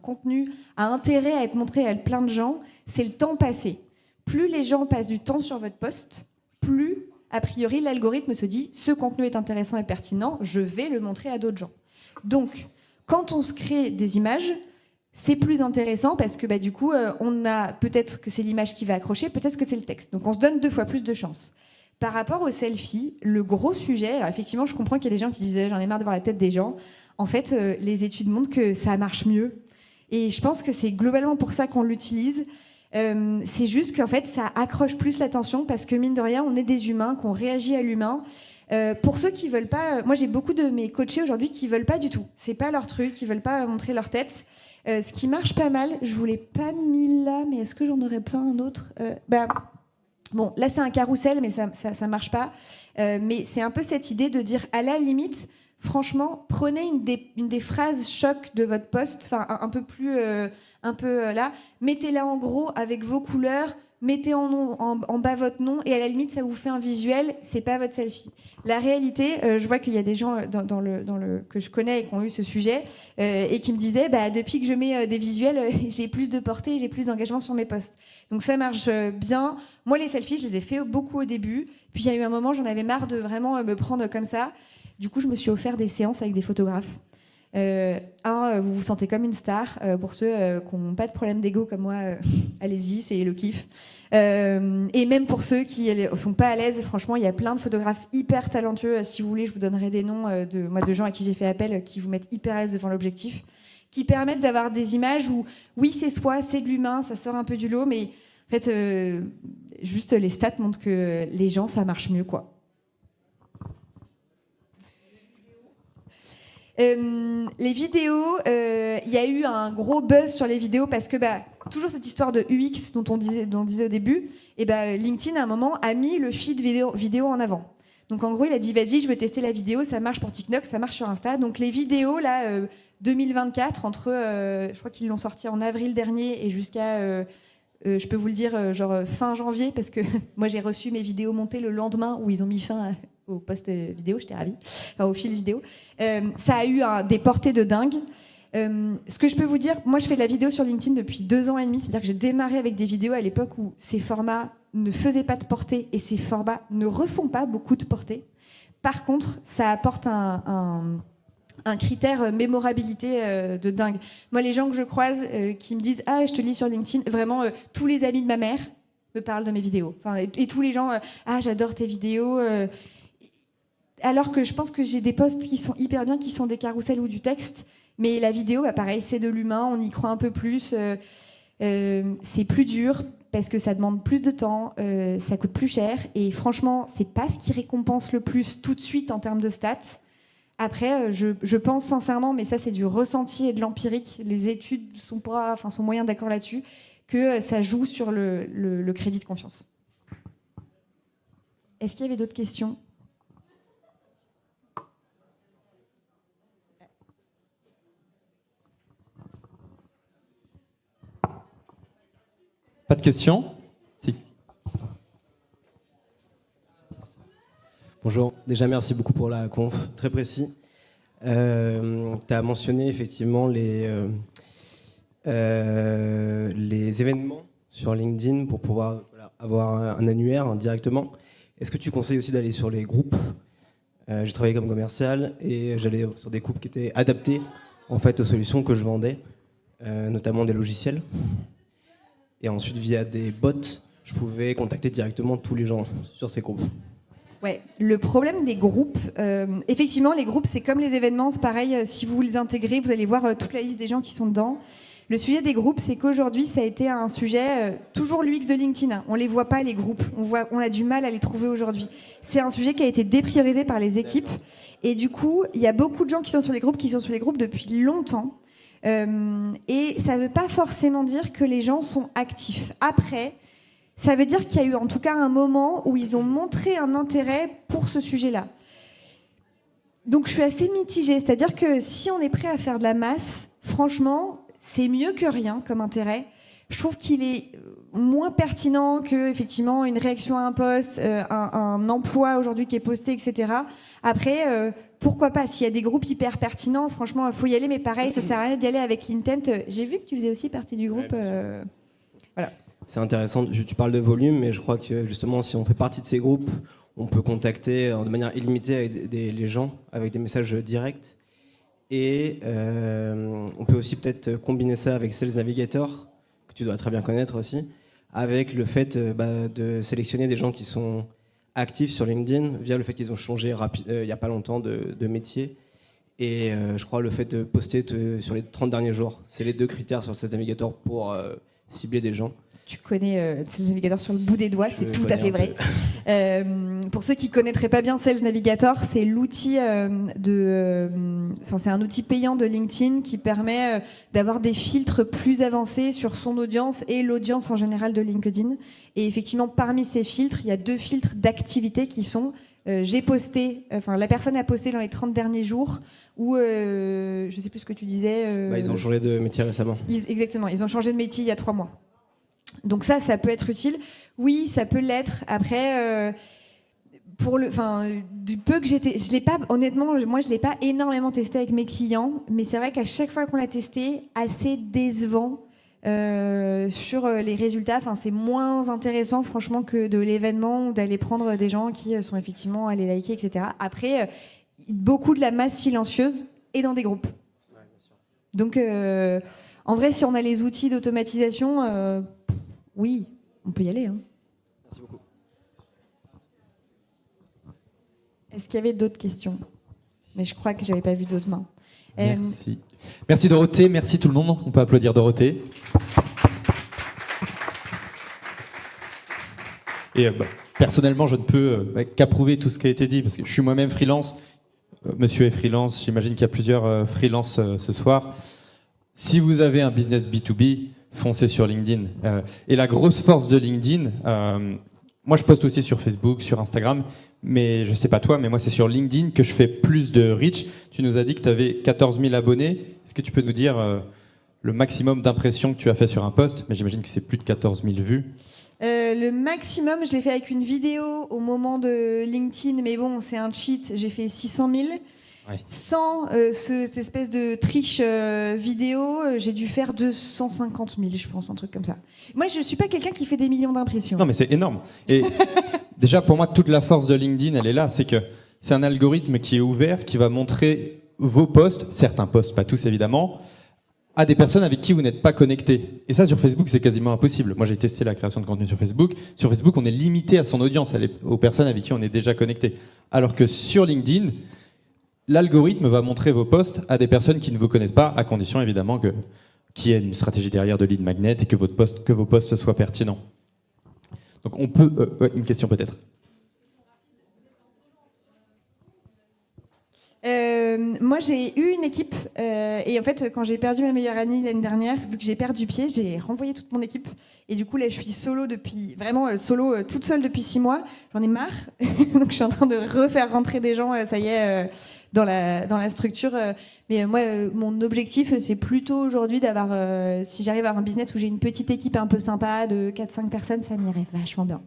contenu a intérêt à être montré à plein de gens, c'est le temps passé. Plus les gens passent du temps sur votre post, plus, a priori, l'algorithme se dit « ce contenu est intéressant et pertinent, je vais le montrer à d'autres gens ». Donc, quand on se crée des images, c'est plus intéressant parce que du coup, on a peut-être que c'est l'image qui va accrocher, peut-être que c'est le texte. Donc on se donne 2 fois plus de chances. Par rapport aux selfies, le gros sujet, alors effectivement, je comprends qu'il y a des gens qui disent j'en ai marre de voir la tête des gens. En fait, les études montrent que ça marche mieux. Et je pense que c'est globalement pour ça qu'on l'utilise. C'est juste qu'en fait, ça accroche plus l'attention parce que mine de rien, on est des humains, qu'on réagit à l'humain. Pour ceux qui veulent pas, moi j'ai beaucoup de mes coachés aujourd'hui qui veulent pas du tout. C'est pas leur truc, ils veulent pas montrer leur tête. Ce qui marche pas mal, je vous l'ai pas mis là, mais est-ce que j'en aurais pas un autre ? Bon, là c'est un carrousel, mais ça marche pas. Mais c'est un peu cette idée de dire, à la limite, franchement, prenez une des phrases choc de votre post, enfin un peu plus, là, mettez-la en gros avec vos couleurs, mettez en bas votre nom et à la limite ça vous fait un visuel, c'est pas votre selfie. La réalité, je vois qu'il y a des gens que je connais et qui ont eu ce sujet et qui me disaient depuis que je mets des visuels, j'ai plus de portée, j'ai plus d'engagement sur mes posts. Donc ça marche bien. Moi les selfies, je les ai fait beaucoup au début. Puis il y a eu un moment, j'en avais marre de vraiment me prendre comme ça. Du coup, je me suis offert des séances avec des photographes. Vous vous sentez comme une star. Pour ceux qui n'ont pas de problème d'ego comme moi, allez-y, c'est le kiff. Et même pour ceux qui ne sont pas à l'aise, franchement, il y a plein de photographes hyper talentueux. Si vous voulez, je vous donnerai des noms de gens à qui j'ai fait appel, qui vous mettent hyper à l'aise devant l'objectif, qui permettent d'avoir des images où, oui, c'est soi, c'est de l'humain, ça sort un peu du lot, mais en fait, juste les stats montrent que les gens, ça marche mieux, quoi. Les vidéos, il y a eu un gros buzz sur les vidéos parce que toujours cette histoire de UX dont on disait au début, et LinkedIn à un moment a mis le feed vidéo en avant. Donc en gros, il a dit vas-y, je veux tester la vidéo, ça marche pour TikTok, ça marche sur Insta. Donc les vidéos là, 2024 entre, je crois qu'ils l'ont sorti en avril dernier et jusqu'à, je peux vous le dire, genre fin janvier parce que moi j'ai reçu mes vidéos montées le lendemain où ils ont mis fin au post vidéo, j'étais ravie, enfin au fil vidéo. Ça a eu des portées de dingue. Ce que je peux vous dire, moi je fais de la vidéo sur LinkedIn depuis 2 ans et demi, c'est-à-dire que j'ai démarré avec des vidéos à l'époque où ces formats ne faisaient pas de portée et ces formats ne refont pas beaucoup de portée. Par contre, ça apporte un critère mémorabilité de dingue. Moi, les gens que je croise qui me disent « Ah, je te lis sur LinkedIn », vraiment, tous les amis de ma mère me parlent de mes vidéos. Enfin, et tous les gens « Ah, j'adore tes vidéos ». Alors que je pense que j'ai des posts qui sont hyper bien, qui sont des carousels ou du texte. Mais la vidéo, pareil, c'est de l'humain, on y croit un peu plus. C'est plus dur parce que ça demande plus de temps, ça coûte plus cher. Et franchement, c'est pas ce qui récompense le plus tout de suite en termes de stats. Après, je pense sincèrement, mais ça c'est du ressenti et de l'empirique, les études sont moyens d'accord là-dessus, que ça joue sur le crédit de confiance. Est-ce qu'il y avait d'autres questions ? Pas de questions ? Si. Bonjour, déjà merci beaucoup pour la conf, très précis. Tu as mentionné effectivement les événements sur LinkedIn pour pouvoir avoir un annuaire directement. Est-ce que tu conseilles aussi d'aller sur les groupes ? J'ai travaillé comme commercial et j'allais sur des groupes qui étaient adaptés en fait, aux solutions que je vendais, notamment des logiciels. Et ensuite, via des bots, je pouvais contacter directement tous les gens sur ces groupes. Ouais, le problème des groupes, effectivement, les groupes, c'est comme les événements, c'est pareil, si vous les intégrez, vous allez voir toute la liste des gens qui sont dedans. Le sujet des groupes, c'est qu'aujourd'hui, ça a été un sujet, toujours l'UX de LinkedIn, hein. On les voit pas, les groupes, on a du mal à les trouver aujourd'hui. C'est un sujet qui a été dépriorisé par les équipes, et du coup, il y a beaucoup de gens qui sont sur les groupes depuis longtemps. Et ça ne veut pas forcément dire que les gens sont actifs. Après, ça veut dire qu'il y a eu en tout cas un moment où ils ont montré un intérêt pour ce sujet-là. Donc je suis assez mitigée, c'est-à-dire que si on est prêt à faire de la masse, franchement, c'est mieux que rien comme intérêt. Je trouve qu'il est moins pertinent que effectivement une réaction à un post, un emploi aujourd'hui qui est posté, etc. Après, pourquoi pas ? S'il y a des groupes hyper pertinents, franchement, il faut y aller. Mais pareil, ça sert à rien d'y aller avec l'intent. J'ai vu que tu faisais aussi partie du groupe. Voilà. C'est intéressant. Tu parles de volume, mais je crois que justement, si on fait partie de ces groupes, on peut contacter de manière illimitée les gens avec des messages directs. Et on peut aussi peut-être combiner ça avec Sales Navigator, que tu dois très bien connaître aussi, avec le fait de sélectionner des gens qui sont actifs sur LinkedIn via le fait qu'ils ont changé il n'y a pas longtemps de métier. Et je crois le fait de poster sur les 30 derniers jours, c'est les 2 critères sur Sales Navigator pour cibler des gens. Tu connais Sales Navigator sur le bout des doigts, c'est tout à fait vrai. Pour ceux qui ne connaîtraient pas bien Sales Navigator, c'est l'outil c'est un outil payant de LinkedIn qui permet d'avoir des filtres plus avancés sur son audience et l'audience en général de LinkedIn. Et effectivement, parmi ces filtres, il y a 2 filtres d'activité qui sont j'ai posté, la personne a posté dans les 30 derniers jours, ou je ne sais plus ce que tu disais. Ils ont changé de métier récemment. Exactement, ils ont changé de métier il y a 3 mois. Donc ça peut être utile. Oui, ça peut l'être. Après, du peu que je l'ai pas, honnêtement, moi je l'ai pas énormément testé avec mes clients, mais c'est vrai qu'à chaque fois qu'on l'a testé, assez décevant sur les résultats. Enfin, c'est moins intéressant, franchement, que de l'événement ou d'aller prendre des gens qui sont effectivement allés liker, etc. Après, beaucoup de la masse silencieuse est dans des groupes. Ouais, bien sûr. Donc, en vrai, si on a les outils d'automatisation, oui, on peut y aller. Hein. Merci beaucoup. Est-ce qu'il y avait d'autres questions ? Mais je crois que j'avais pas vu d'autres mains. Merci. Merci Dorothée, merci tout le monde. On peut applaudir Dorothée. Et personnellement, je ne peux qu'approuver tout ce qui a été dit, parce que je suis moi-même freelance. Monsieur est freelance, j'imagine qu'il y a plusieurs freelances ce soir. Si vous avez un business B2B, foncez sur LinkedIn. Et la grosse force de LinkedIn, moi je poste aussi sur Facebook, sur Instagram, mais je sais pas toi, mais moi c'est sur LinkedIn que je fais plus de reach. Tu nous as dit que tu avais 14 000 abonnés. Est-ce que tu peux nous dire le maximum d'impressions que tu as fait sur un post? Mais j'imagine que c'est plus de 14 000 vues. Le maximum, je l'ai fait avec une vidéo au moment de LinkedIn, mais bon, c'est un cheat, j'ai fait 600 000. Ouais. Sans cette espèce de triche vidéo, j'ai dû faire 250 000, je pense, un truc comme ça. Moi, je ne suis pas quelqu'un qui fait des millions d'impressions. Non, mais c'est énorme. Et déjà, pour moi, toute la force de LinkedIn, elle est là. C'est que c'est un algorithme qui est ouvert, qui va montrer vos posts, certains posts, pas tous évidemment, à des personnes avec qui vous n'êtes pas connecté. Et ça, sur Facebook, c'est quasiment impossible. Moi, j'ai testé la création de contenu sur Facebook. Sur Facebook, on est limité à son audience, aux personnes avec qui on est déjà connecté. Alors que sur LinkedIn, l'algorithme va montrer vos posts à des personnes qui ne vous connaissent pas, à condition évidemment qu'il y ait une stratégie derrière de lead magnet et que vos posts soient pertinents. Donc on peut... une question peut-être. Moi, j'ai eu une équipe et en fait, quand j'ai perdu ma meilleure amie l'année dernière, vu que j'ai perdu pied, j'ai renvoyé toute mon équipe et du coup là, je suis solo depuis toute seule depuis 6 mois. J'en ai marre, donc je suis en train de refaire rentrer des gens. Ça y est, dans la structure. Mais moi, mon objectif, c'est plutôt aujourd'hui d'avoir, si j'arrive à avoir un business où j'ai une petite équipe un peu sympa de 4-5 personnes, ça m'irait vachement bien.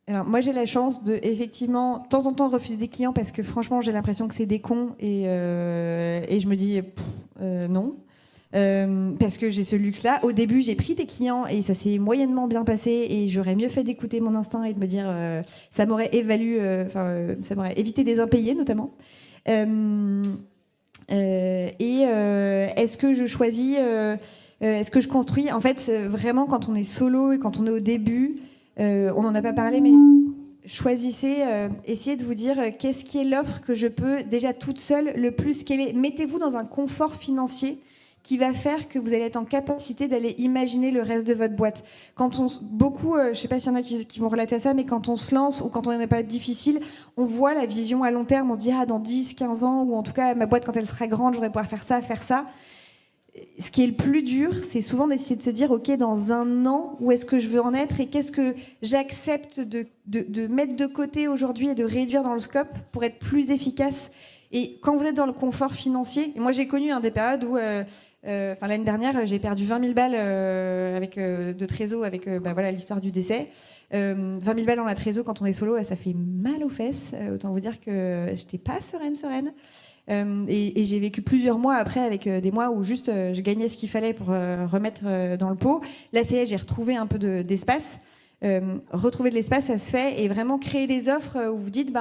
Alors, moi, j'ai la chance de, effectivement, de temps en temps refuser des clients parce que franchement, j'ai l'impression que c'est des cons et je me dis non. Parce que j'ai ce luxe-là. Au début, j'ai pris des clients et ça s'est moyennement bien passé et j'aurais mieux fait d'écouter mon instinct et de me dire ça m'aurait ça m'aurait évité des impayés notamment. Est-ce que je choisis, est-ce que je construis? En fait, vraiment, quand on est solo et quand on est au début, on n'en a pas parlé, mais choisissez, essayez de vous dire qu'est-ce qui est l'offre que je peux déjà toute seule le plus scaler. Mettez-vous dans un confort financier qui va faire que vous allez être en capacité d'aller imaginer le reste de votre boîte. Quand beaucoup, je ne sais pas s'il y en a qui vont relater à ça, mais quand on se lance ou quand on n'est pas difficile, on voit la vision à long terme, on se dit dans 10, 15 ans, ou en tout cas ma boîte quand elle sera grande, je vais pouvoir faire ça, faire ça. Ce qui est le plus dur, c'est souvent d'essayer de se dire, OK, dans un an, où est-ce que je veux en être et qu'est-ce que j'accepte de mettre de côté aujourd'hui et de réduire dans le scope pour être plus efficace. Et quand vous êtes dans le confort financier, et moi j'ai connu des périodes où, l'année dernière, j'ai perdu 20 000 balles de trésor avec l'histoire du décès. 20 000 balles dans la trésor quand on est solo, ça fait mal aux fesses. Autant vous dire que j'étais pas sereine. Et j'ai vécu plusieurs mois après avec des mois où juste je gagnais ce qu'il fallait pour remettre dans le pot. Là, c'est j'ai retrouvé un peu d'espace. Retrouver de l'espace, ça se fait. Et vraiment créer des offres où vous dites,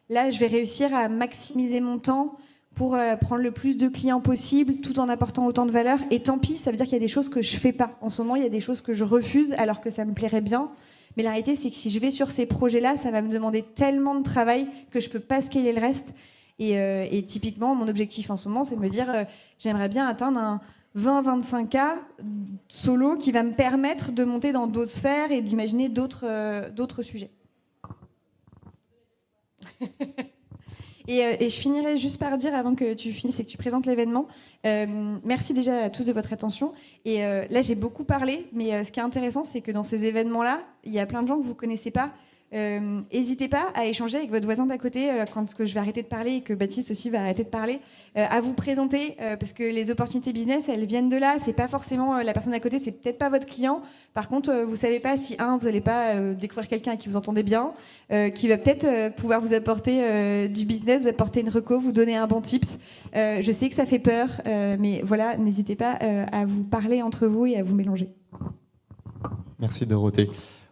là, je vais réussir à maximiser mon temps pour prendre le plus de clients possible tout en apportant autant de valeur. Et tant pis, ça veut dire qu'il y a des choses que je fais pas. En ce moment, il y a des choses que je refuse alors que ça me plairait bien. Mais la réalité, c'est que si je vais sur ces projets-là, ça va me demander tellement de travail que je peux pas scaler le reste. Et typiquement, mon objectif en ce moment, c'est de me dire j'aimerais bien atteindre un 20-25K solo qui va me permettre de monter dans d'autres sphères et d'imaginer d'autres sujets. Et je finirai juste par dire, avant que tu finisses et que tu présentes l'événement, merci déjà à tous de votre attention. Et là, j'ai beaucoup parlé, mais ce qui est intéressant, c'est que dans ces événements-là, il y a plein de gens que vous ne connaissez pas. N'hésitez pas à échanger avec votre voisin d'à côté quand je vais arrêter de parler et que Baptiste aussi va arrêter de parler, à vous présenter parce que les opportunités business, elles viennent de là. C'est pas forcément la personne d'à côté, c'est peut-être pas votre client. Par contre, vous savez pas si vous n'allez pas découvrir quelqu'un à qui vous entendez bien, qui va peut-être pouvoir vous apporter du business, vous apporter une reco, vous donner un bon tips. Je sais que ça fait peur, mais voilà, n'hésitez pas à vous parler entre vous et à vous mélanger. Merci Dorothée.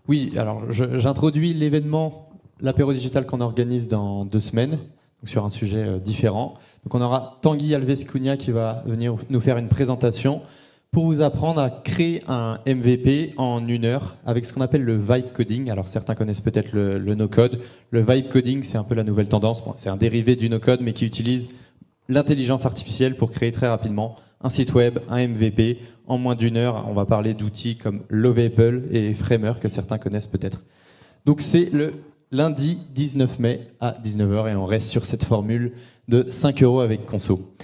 Oui, alors j'introduis l'événement, l'apéro digital qu'on organise dans 2 semaines, donc sur un sujet différent. Donc on aura Tanguy Alves Cunha qui va venir nous faire une présentation. pour vous apprendre à créer un MVP en 1 heure avec ce qu'on appelle le vibe coding. Alors certains connaissent peut-être le no-code. Le vibe coding, c'est un peu la nouvelle tendance. Bon, c'est un dérivé du no-code, mais qui utilise l'intelligence artificielle pour créer très rapidement un site web, un MVP, en moins d'1 heure. On va parler d'outils comme Lovable et Framer, que certains connaissent peut-être. Donc c'est le lundi 19 mai à 19h, et on reste sur cette formule de 5 € avec Conso.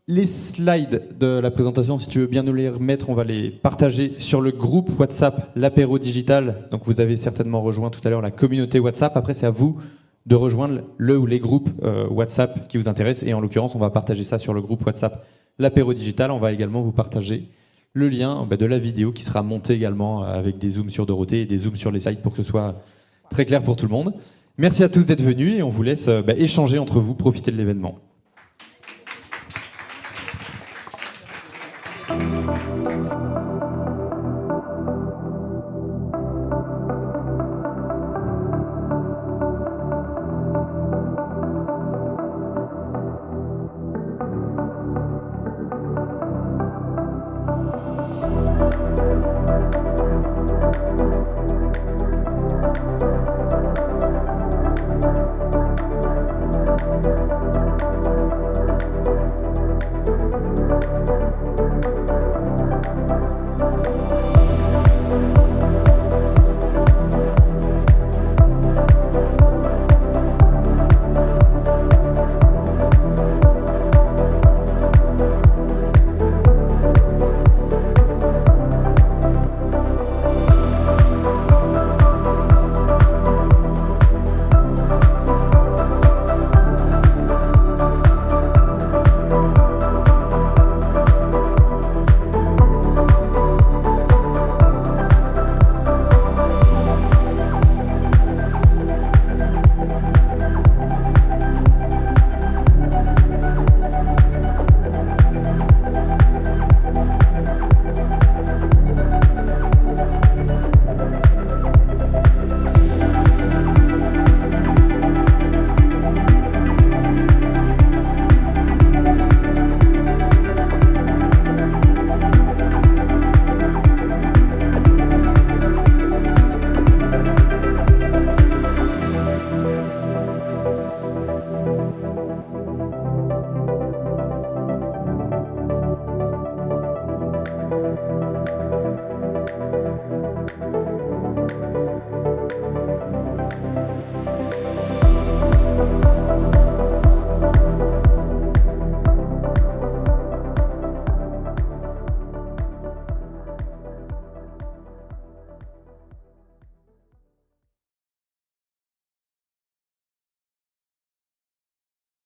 Les slides de la présentation, si tu veux bien nous les remettre, on va les partager sur le groupe WhatsApp, l'apéro digital. Donc vous avez certainement rejoint tout à l'heure la communauté WhatsApp. Après, c'est à vous de rejoindre le ou les groupes WhatsApp qui vous intéressent. Et en l'occurrence, on va partager ça sur le groupe WhatsApp, l'apéro digital. On va également vous partager le lien de la vidéo qui sera montée également avec des zooms sur Dorothée et des zooms sur les slides pour que ce soit très clair pour tout le monde. Merci à tous d'être venus et on vous laisse échanger entre vous, profiter de l'événement.